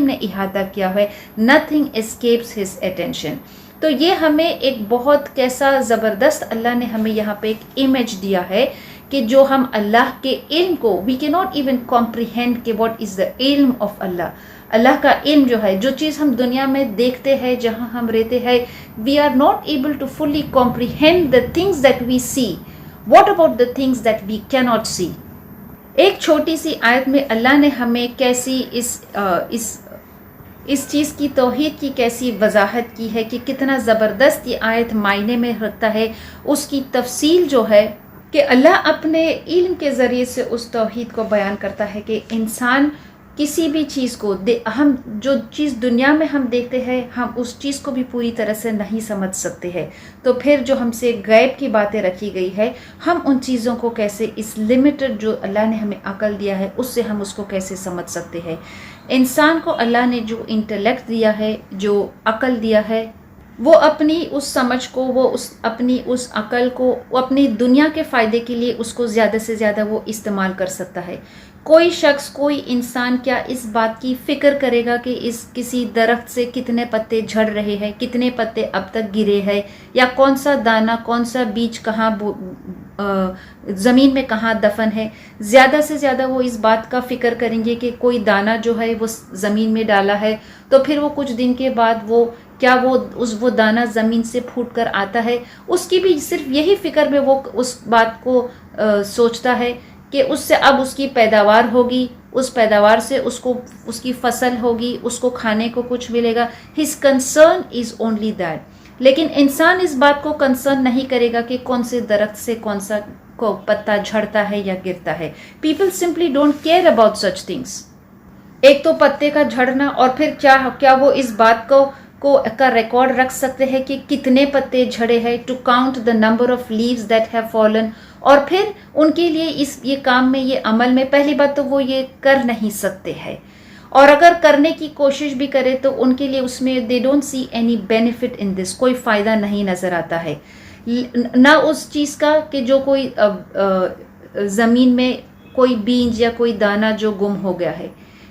نے احاطہ کیا ہے. nothing escapes his attention. تو یہ ہمیں ایک بہت کیسا زبردست اللہ نے ہمیں یہاں پہ ایک امیج دیا ہے کہ جو ہم اللہ کے علم کو وی کی ناٹ ایون کمپریہینڈ کہ واٹ از دا علم آف اللہ کا علم جو ہے، جو چیز ہم دنیا میں دیکھتے ہیں، جہاں ہم رہتے ہیں، we are not able to fully comprehend the things that we see. What about the things that we can not سی. ایک چھوٹی سی آیت میں اللہ نے ہمیں کیسی اس چیز کی توحید کی کیسی وضاحت کی ہے کہ کتنا زبردست یہ آیت معنی میں رکھتا ہے. اس کی تفصیل جو ہے کہ اللہ اپنے علم کے ذریعے سے اس توحید کو بیان کرتا ہے کہ انسان کسی بھی چیز کو ہم جو چیز دنیا میں ہم دیکھتے ہیں، ہم اس چیز کو بھی پوری طرح سے نہیں سمجھ سکتے ہیں. تو پھر جو ہم سے غیب کی باتیں رکھی گئی ہے، ہم ان چیزوں کو کیسے اس لمیٹڈ جو اللہ نے ہمیں عقل دیا ہے اس سے ہم اس کو کیسے سمجھ سکتے ہیں. انسان کو اللہ نے جو انٹلیکٹ دیا ہے، جو عقل دیا ہے، وہ اپنی اس سمجھ کو، اپنی اس عقل کو، وہ اپنی دنیا کے فائدے کے لیے اس کو زیادہ سے زیادہ وہ استعمال کر سکتا ہے. کوئی شخص، کوئی انسان کیا اس بات کی فکر کرے گا کہ کسی درخت سے کتنے پتے جھڑ رہے ہیں، کتنے پتے اب تک گرے ہیں، یا کون سا دانہ، کون سا بیج کہاں زمین میں کہاں دفن ہے. زیادہ سے زیادہ وہ اس بات کا فکر کریں گے کہ کوئی دانہ جو ہے وہ زمین میں ڈالا ہے، تو پھر وہ کچھ دن کے بعد وہ دانہ زمین سے پھوٹ کر آتا ہے. اس کی بھی صرف یہی فکر میں وہ اس بات کو سوچتا ہے کہ اس سے اب اس کی پیداوار ہوگی، اس پیداوار سے اس کی فصل ہوگی، اس کو کھانے کو کچھ ملے گا. His concern is only that. لیکن انسان اس بات کو کنسرن نہیں کرے گا کہ کون سے درخت سے کون سا پتا جھڑتا ہے یا گرتا ہے. People simply don't care about such things. ایک تو پتے کا جھڑنا، اور پھر کیا وہ اس بات کا ریکارڈ رکھ سکتے ہیں کہ کتنے پتے جھڑے ہیں، to count the number of leaves that have fallen. اور پھر ان کے لیے یہ کام میں، یہ عمل میں، پہلی بات تو وہ یہ کر نہیں سکتے ہیں، اور اگر کرنے کی کوشش بھی کرے تو ان کے لیے اس میں they don't see any benefit in this. کوئی فائدہ نہیں نظر آتا ہے، نہ اس چیز کا کہ جو کوئی زمین میں کوئی بیج یا کوئی دانہ جو گم ہو گیا ہے.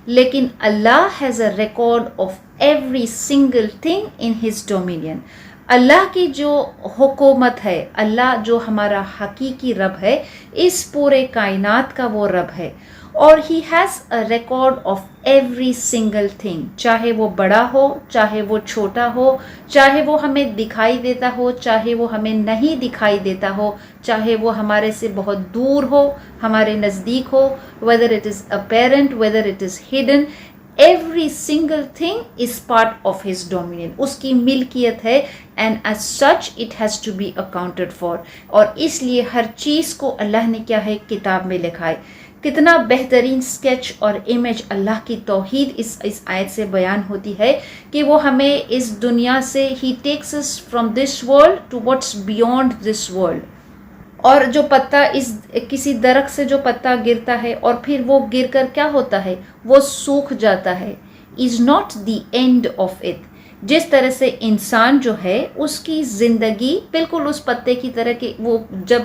لیکن اللہ has a record of every single thing in his dominion. اللہ کی جو حکومت ہے، اللہ جو ہمارا حقیقی رب ہے، اس پورے کائنات کا وہ رب ہے، اور he has a record of every single thing. چاہے وہ بڑا ہو، چاہے وہ چھوٹا ہو، چاہے وہ ہمیں دکھائی دیتا ہو، چاہے وہ ہمیں نہیں دکھائی دیتا ہو، چاہے وہ ہمارے سے بہت دور ہو، ہمارے نزدیک ہو. whether it is apparent, whether it is hidden, every single thing is part of his dominion. اس کی ملکیت ہے، and as such it has to be accounted for. اور اس لیے ہر چیز کو اللہ نے کیا ہے، کتاب میں لکھا ہے. کتنا بہترین سکیچ اور امیج اللہ کی توحید اس آیت سے بیان ہوتی ہے کہ وہ ہمیں اس دنیا سے he takes us from this world to what's beyond this world. اور جو پتا کسی درخت سے جو پتا گرتا ہے اور پھر وہ گر کر کیا ہوتا ہے، وہ سوکھ جاتا ہے، is not the end of it. جس طرح سے انسان جو ہے اس کی زندگی بالکل اس پتے کی طرح کہ وہ جب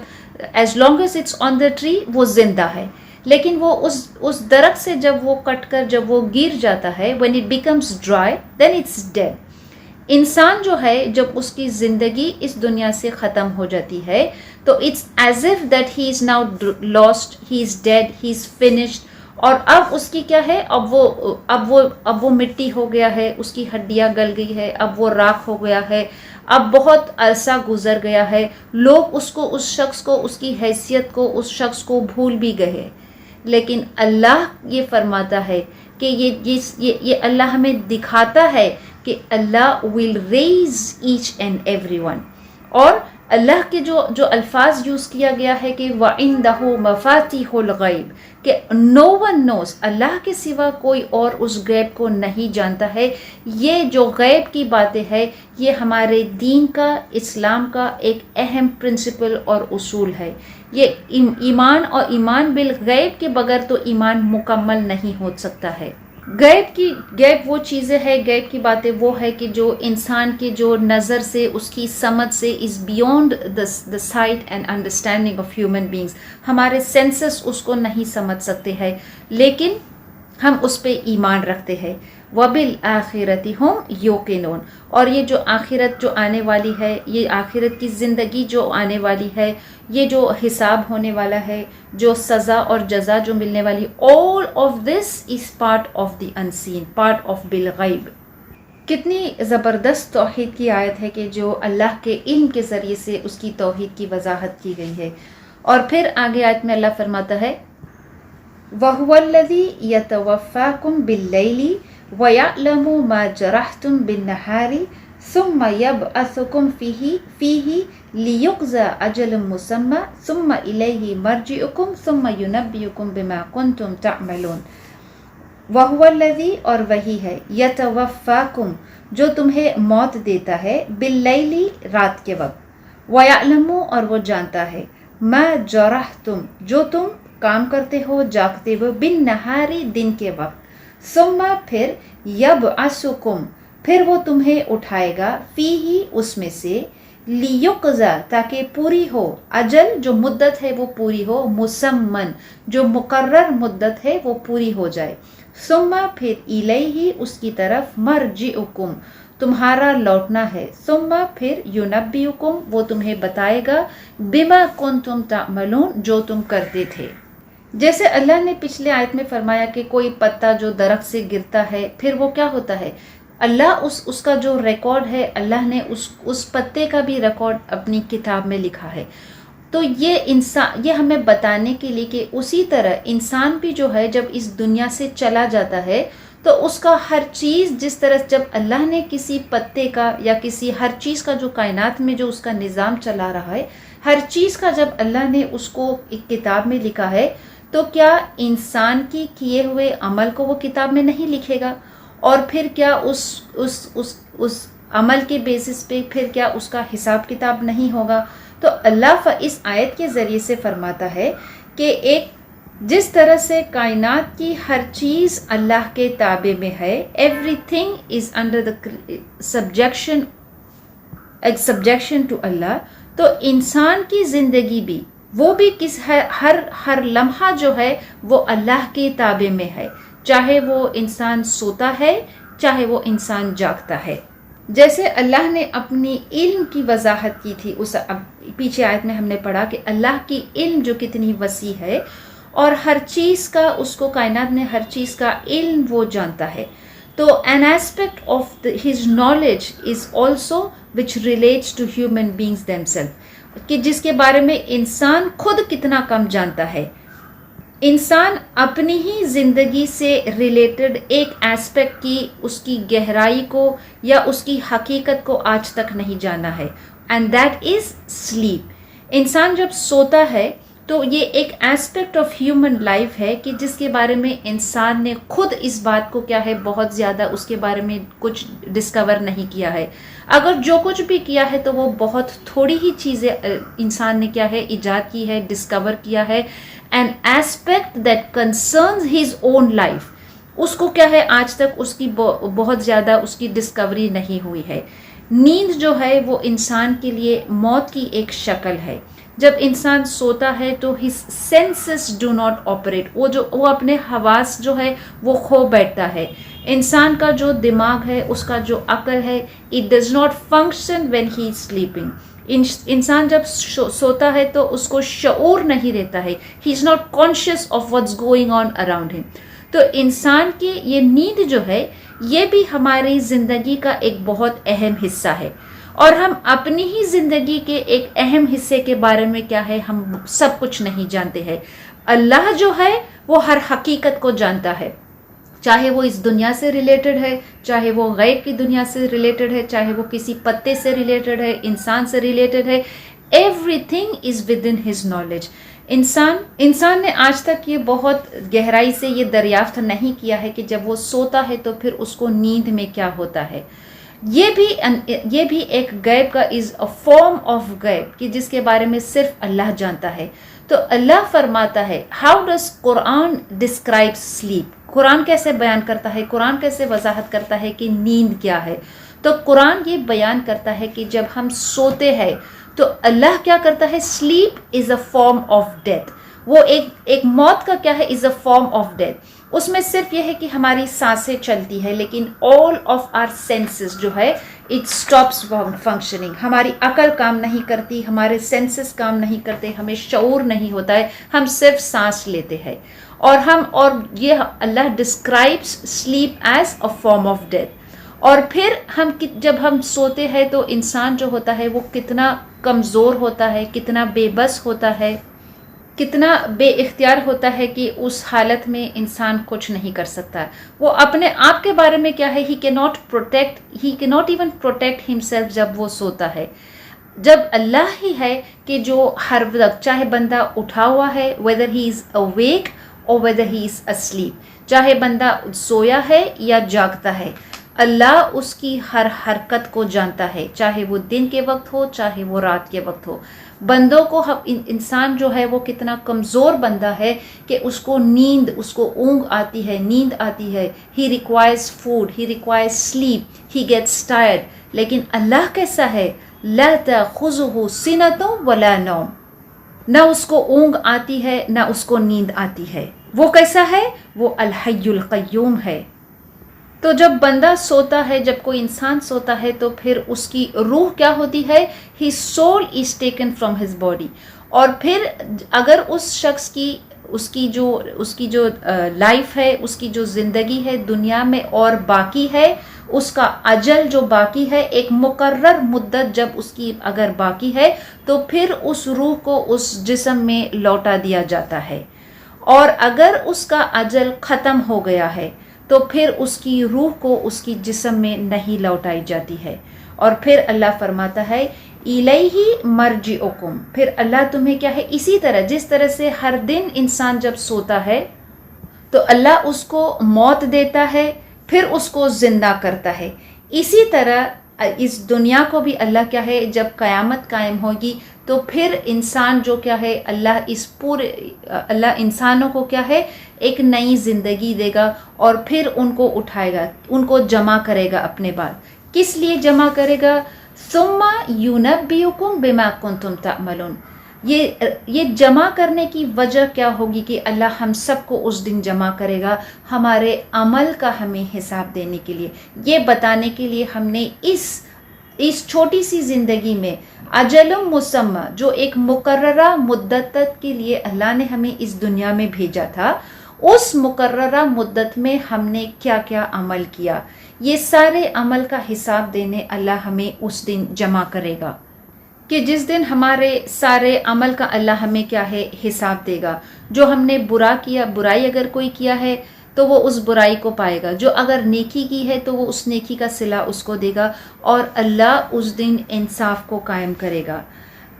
as long as it's on the tree وہ زندہ ہے، لیکن وہ اس درخت سے جب وہ کٹ کر جب وہ گر جاتا ہے when it becomes dry then it's dead. انسان جو ہے جب اس کی زندگی اس دنیا سے ختم ہو جاتی ہے تو it's as if that he is now lost, he is dead, he is finished. اور اب اس کی کیا ہے، اب وہ مٹی ہو گیا ہے، اس کی ہڈیاں گل گئی ہے، اب وہ راکھ ہو گیا ہے، اب بہت عرصہ گزر گیا ہے، لوگ اس شخص کو اس کی حیثیت کو اس شخص کو بھول بھی گئے. لیکن اللہ یہ فرماتا ہے کہ یہ اللہ ہمیں دکھاتا ہے کہ اللہ will raise each and everyone. اور اللہ کے جو الفاظ یوز کیا گیا ہے کہ وَعِندَهُ مَفَاتِحُ الْغَيْبِ، کہ no one knows، اللہ کے سوا کوئی اور اس غیب کو نہیں جانتا ہے. یہ جو غیب کی باتیں ہے یہ ہمارے دین کا، اسلام کا ایک اہم پرنسپل اور اصول ہے. یہ ایمان بالغیب کے بغیر تو ایمان مکمل نہیں ہو سکتا ہے. غیب وہ چیزیں ہے، غیب کی باتیں وہ ہے کہ جو انسان کی جو نظر سے، اس کی سمجھ سے is beyond the sight and understanding of human beings. ہمارے سینسز اس کو نہیں سمجھ سکتے ہیں، لیکن ہم اس پہ ایمان رکھتے ہیں. وَبِالْآخِرَةِ هُمْ يُوقِنُونَ. اور یہ جو آخرت جو آنے والی ہے، یہ آخرت کی زندگی جو آنے والی ہے، یہ جو حساب ہونے والا ہے، جو سزا اور جزا جو ملنے والی، all of this is part of the unseen, part of بالغیب. کتنی زبردست توحید کی آیت ہے کہ جو اللہ کے علم کے ذریعے سے اس کی توحید کی وضاحت کی گئی ہے. اور پھر آگے آیت میں اللہ فرماتا ہے وَهُوَ الَّذِي يَتَوَفَّاكُمْ بِاللَّيْلِ وَيَعْلَمُ مَا جَرَحْتُمْ بِالنَّهَارِ ثُمَّ يَبْعَثُكُمْ فِيهِ لِيُقْضَىٰ أَجَلٌ مُّسَمًّى ثُمَّ إِلَيْهِ مَرْجِعُكُمْ ثُمَّ يُنَبِّئُكُم بِمَا كُنتُمْ تَعْمَلُونَ. وَهُوَ الَّذِي اور وہی ہے يَتَوَفَّاكُمْ جو تمہیں موت دیتا ہے بِاللَّيْلِ رات کے وقت وَيَعْلَمُ اور وہ جانتا ہے مَا جَرَحْتُمْ جو تم کام کرتے ہو جاگتے ہو بِالنَّهَارِ دن کے وقت ثُمَّ پھر يَبْعَثُكُمْ پھر وہ تمہیں اٹھائے گا فِيهِ اس میں سے لِيُقْضَىٰ تاکہ پوری ہو اجل جو مدت ہے وہ پوری ہو مسمن جو مقرر مدت ہے وہ پوری ہو جائے. ثم پھر الیہ اس کی طرف مرجعکم تمہارا لوٹنا ہے. ثم پھر ینبئکم وہ تمہیں بتائے گا بما کنتم تعملون جو تم کرتے تھے. جیسے اللہ نے پچھلے آیت میں فرمایا کہ کوئی پتا جو درخت سے گرتا ہے پھر وہ کیا ہوتا ہے، اللہ اس کا جو ریکارڈ ہے اللہ نے اس پتے کا بھی ریکارڈ اپنی کتاب میں لکھا ہے. تو یہ ہمیں بتانے کے لیے کہ اسی طرح انسان بھی جو ہے جب اس دنیا سے چلا جاتا ہے تو اس کا ہر چیز جس طرح جب اللہ نے کسی پتے کا یا کسی ہر چیز کا جو کائنات میں جو اس کا نظام چلا رہا ہے ہر چیز کا جب اللہ نے اس کو ایک کتاب میں لکھا ہے تو کیا انسان کی کیے ہوئے عمل کو وہ کتاب میں نہیں لکھے گا؟ اور پھر کیا اس عمل کے بیسس پہ پھر کیا اس کا حساب کتاب نہیں ہوگا؟ تو اللہ اس آیت کے ذریعے سے فرماتا ہے کہ ایک جس طرح سے کائنات کی ہر چیز اللہ کے تابع میں ہے، everything is under the subjection to اللہ، تو انسان کی زندگی بھی وہ بھی ہر لمحہ جو ہے وہ اللہ کے تابع میں ہے، چاہے وہ انسان سوتا ہے چاہے وہ انسان جاگتا ہے. جیسے اللہ نے اپنی علم کی وضاحت کی تھی اس پیچھے آیت میں ہم نے پڑھا کہ اللہ کی علم جو کتنی وسیع ہے اور ہر چیز کا اس کو کائنات میں ہر چیز کا علم وہ جانتا ہے. تو an aspect of his knowledge is also which relates to human beings themselves کہ جس کے بارے میں انسان خود کتنا کم جانتا ہے. انسان اپنی ہی زندگی سے ریلیٹڈ ایک ایسپیکٹ کی اس کی گہرائی کو یا اس کی حقیقت کو آج تک نہیں جانا ہے، اینڈ دیٹ از سلیپ. انسان جب سوتا ہے تو یہ ایک ایسپیکٹ آف ہیومن لائف ہے کہ جس کے بارے میں انسان نے خود اس بات کو کیا ہے بہت زیادہ اس کے بارے میں کچھ ڈسکور نہیں کیا ہے. اگر جو کچھ بھی کیا ہے تو وہ بہت تھوڑی ہی چیزیں انسان نے کیا ہے ایجاد کی ہے، ڈسکور کیا ہے. an aspect that concerns his own life اس کو کیا ہے آج تک اس کی بہت زیادہ اس کی ڈسکوری نہیں ہوئی ہے. نیند جو ہے وہ انسان کے لیے موت کی ایک شکل ہے. جب انسان سوتا ہے تو his senses do not operate وہ اپنے حواس جو ہے وہ کھو بیٹھتا ہے. انسان کا جو دماغ ہے اس کا جو عقل ہے it does not function when he is sleeping. انسان جب سوتا ہے تو اس کو شعور نہیں رہتا ہے، he is not conscious of what's going on around him. تو انسان کی یہ نیند جو ہے یہ بھی ہماری زندگی کا ایک بہت اہم حصہ ہے، اور ہم اپنی ہی زندگی کے ایک اہم حصے کے بارے میں کیا ہے ہم سب کچھ نہیں جانتے ہیں. اللہ جو ہے وہ ہر حقیقت کو جانتا ہے، چاہے وہ اس دنیا سے ریلیٹڈ ہے، چاہے وہ غیب کی دنیا سے ریلیٹڈ ہے، چاہے وہ کسی پتے سے ریلیٹڈ ہے، انسان سے ریلیٹڈ ہے. Everything is with in his knowledge. انسان نے آج تک یہ بہت گہرائی سے یہ دریافت نہیں کیا ہے کہ جب وہ سوتا ہے تو پھر اس کو نیند میں کیا ہوتا ہے. یہ بھی ایک غیب کا از اے فارم آف غیب کہ جس کے بارے میں صرف اللہ جانتا ہے. تو اللہ فرماتا ہے ہاؤ ڈز قرآن ڈسکرائب سلیپ. قرآن کیسے بیان کرتا ہے، قرآن کیسے وضاحت کرتا ہے کہ نیند کیا ہے. تو قرآن یہ بیان کرتا ہے کہ جب ہم سوتے ہیں تو اللہ کیا کرتا ہے، sleep is a form of death. وہ ایک موت کا کیا ہے، از اے فارم آف ڈیتھ. اس میں صرف یہ ہے کہ ہماری سانسیں چلتی ہے، لیکن آل آف آر سینسز جو ہے اٹ اسٹاپس فنکشننگ. ہماری عقل کام نہیں کرتی، ہمارے سینسز کام نہیں کرتے، ہمیں شعور نہیں ہوتا ہے، ہم صرف سانس لیتے ہیں. اور یہ اللہ describes sleep as a form of death. اور پھر جب ہم سوتے ہیں تو انسان جو ہوتا ہے وہ کتنا کمزور ہوتا ہے، کتنا بے بس ہوتا ہے، کتنا بے اختیار ہوتا ہے کہ اس حالت میں انسان کچھ نہیں کر سکتا. وہ اپنے آپ کے بارے میں کیا ہے، ہی کی ناٹ ایون پروٹیکٹ ہمسیلف جب وہ سوتا ہے. جب اللہ ہی ہے کہ جو ہر وقت، چاہے بندہ اٹھا ہوا ہے، whether he is awake or whether he is asleep، چاہے بندہ سویا ہے یا جاگتا ہے، اللہ اس کی ہر حرکت کو جانتا ہے، چاہے وہ دن کے وقت ہو چاہے وہ رات کے وقت ہو. بندوں کو انسان جو ہے وہ کتنا کمزور بندہ ہے کہ اس کو اونگ آتی ہے، نیند آتی ہے. He requires food, he needs sleep, he gets tired. لیکن اللہ کیسا ہے، لا تأخذہ سنۃ ولا نوم، نہ اس کو اونگ آتی ہے نہ اس کو نیند آتی ہے. وہ کیسا ہے، وہ الحی القیوم ہے. تو جب بندہ سوتا ہے، جب کوئی انسان سوتا ہے تو پھر اس کی روح کیا ہوتی ہے، his soul is taken from his body. اور پھر اگر اس شخص کی اس کی جو لائف ہے، اس کی جو زندگی ہے دنیا میں اور باقی ہے، اس کا اجل جو باقی ہے، ایک مقرر مدت جب اس کی اگر باقی ہے تو پھر اس روح کو اس جسم میں لوٹا دیا جاتا ہے. اور اگر اس کا اجل ختم ہو گیا ہے تو پھر اس کی روح کو اس کی جسم میں نہیں لوٹائی جاتی ہے. اور پھر اللہ فرماتا ہے الیہ مرجعکم، پھر اللہ تمہیں کیا ہے، اسی طرح جس طرح سے ہر دن انسان جب سوتا ہے تو اللہ اس کو موت دیتا ہے، پھر اس کو زندہ کرتا ہے، اسی طرح اس دنیا کو بھی اللہ کیا ہے، جب قیامت قائم ہوگی تو پھر انسان جو کیا ہے، اللہ انسانوں کو کیا ہے، ایک نئی زندگی دے گا اور پھر ان کو اٹھائے گا، ان کو جمع کرے گا اپنے بعد. کس لیے جمع کرے گا، ثم ینبئکم بما کنتم تعملون. یہ جمع کرنے کی وجہ کیا ہوگی کہ اللہ ہم سب کو اس دن جمع کرے گا ہمارے عمل کا ہمیں حساب دینے کے لیے، یہ بتانے کے لیے ہم نے اس چھوٹی سی زندگی میں اجل مسمى، جو ایک مقررہ مدت تک کے لیے اللہ نے ہمیں اس دنیا میں بھیجا تھا، اس مقررہ مدت میں ہم نے کیا کیا عمل کیا، یہ سارے عمل کا حساب دینے اللہ ہمیں اس دن جمع کرے گا. کہ جس دن ہمارے سارے عمل کا اللہ ہمیں کیا ہے، حساب دے گا. جو ہم نے برائی اگر کوئی کیا ہے تو وہ اس برائی کو پائے گا، جو اگر نیکی کی ہے تو وہ اس نیکی کا صلہ اس کو دے گا، اور اللہ اس دن انصاف کو قائم کرے گا.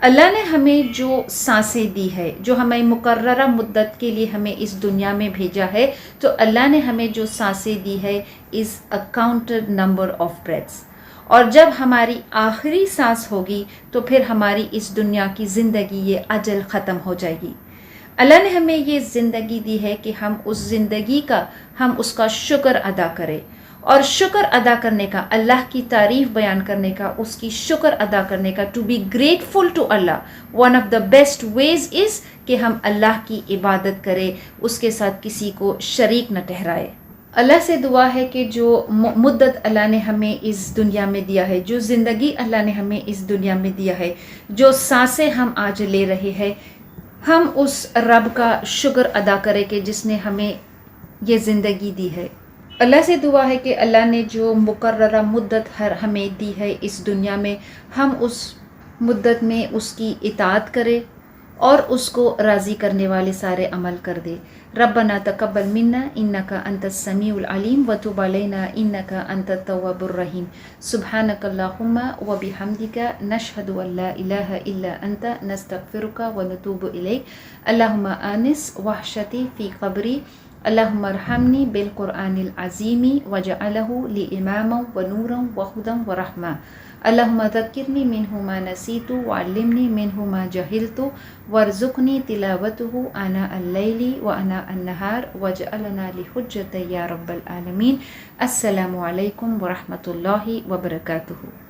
اللہ نے ہمیں جو سانسیں دی ہے، جو ہمیں مقررہ مدت کے لیے ہمیں اس دنیا میں بھیجا ہے، تو اللہ نے ہمیں جو سانسیں دی ہے از اے کاؤنٹڈ نمبر آف بریتھس. اور جب ہماری آخری سانس ہوگی تو پھر ہماری اس دنیا کی زندگی، یہ اجل ختم ہو جائے گی. اللہ نے ہمیں یہ زندگی دی ہے کہ ہم اس زندگی کا، ہم اس کا شکر ادا کریں. اور شکر ادا کرنے کا، اللہ کی تعریف بیان کرنے کا، اس کی شکر ادا کرنے کا، ٹو بی گریٹفل ٹو اللہ، one of the best ways is کہ ہم اللہ کی عبادت کریں، اس کے ساتھ کسی کو شریک نہ ٹھہرائے. اللہ سے دعا ہے کہ جو مدت اللہ نے ہمیں اس دنیا میں دیا ہے، جو زندگی اللہ نے ہمیں اس دنیا میں دیا ہے، جو سانسیں ہم آج لے رہے ہیں، ہم اس رب کا شکر ادا کریں کہ جس نے ہمیں یہ زندگی دی ہے. اللہ سے دعا ہے کہ اللہ نے جو مقررہ مدت ہمیں دی ہے اس دنیا میں، ہم اس مدت میں اس کی اطاعت کریں اور اس کو راضی کرنے والے سارے عمل کر دے. ربنا تقبل منا انک انت السمیع العلیم وتب علینا انک انت التواب الرحیم. سبحانک اللہم وبحمدک نشہد ان لا الہ الا انت نستغفرک ونتوب الیک. اللہم آنس وحشتی فی قبری. اللہم ارحمنی بالقرآن العظیم وجعلہ لی اماما ونورا وہدا ورحمہ. اللہم ذکرنی منہ ما نسیت وعلمنی منہ ما جہلت وارزقنی تلاوتہ آناء اللیل وآناء النہار واجعلنا لحجۃ یا رب العالمین. السلام علیکم ورحمۃ اللہ وبرکاتہ.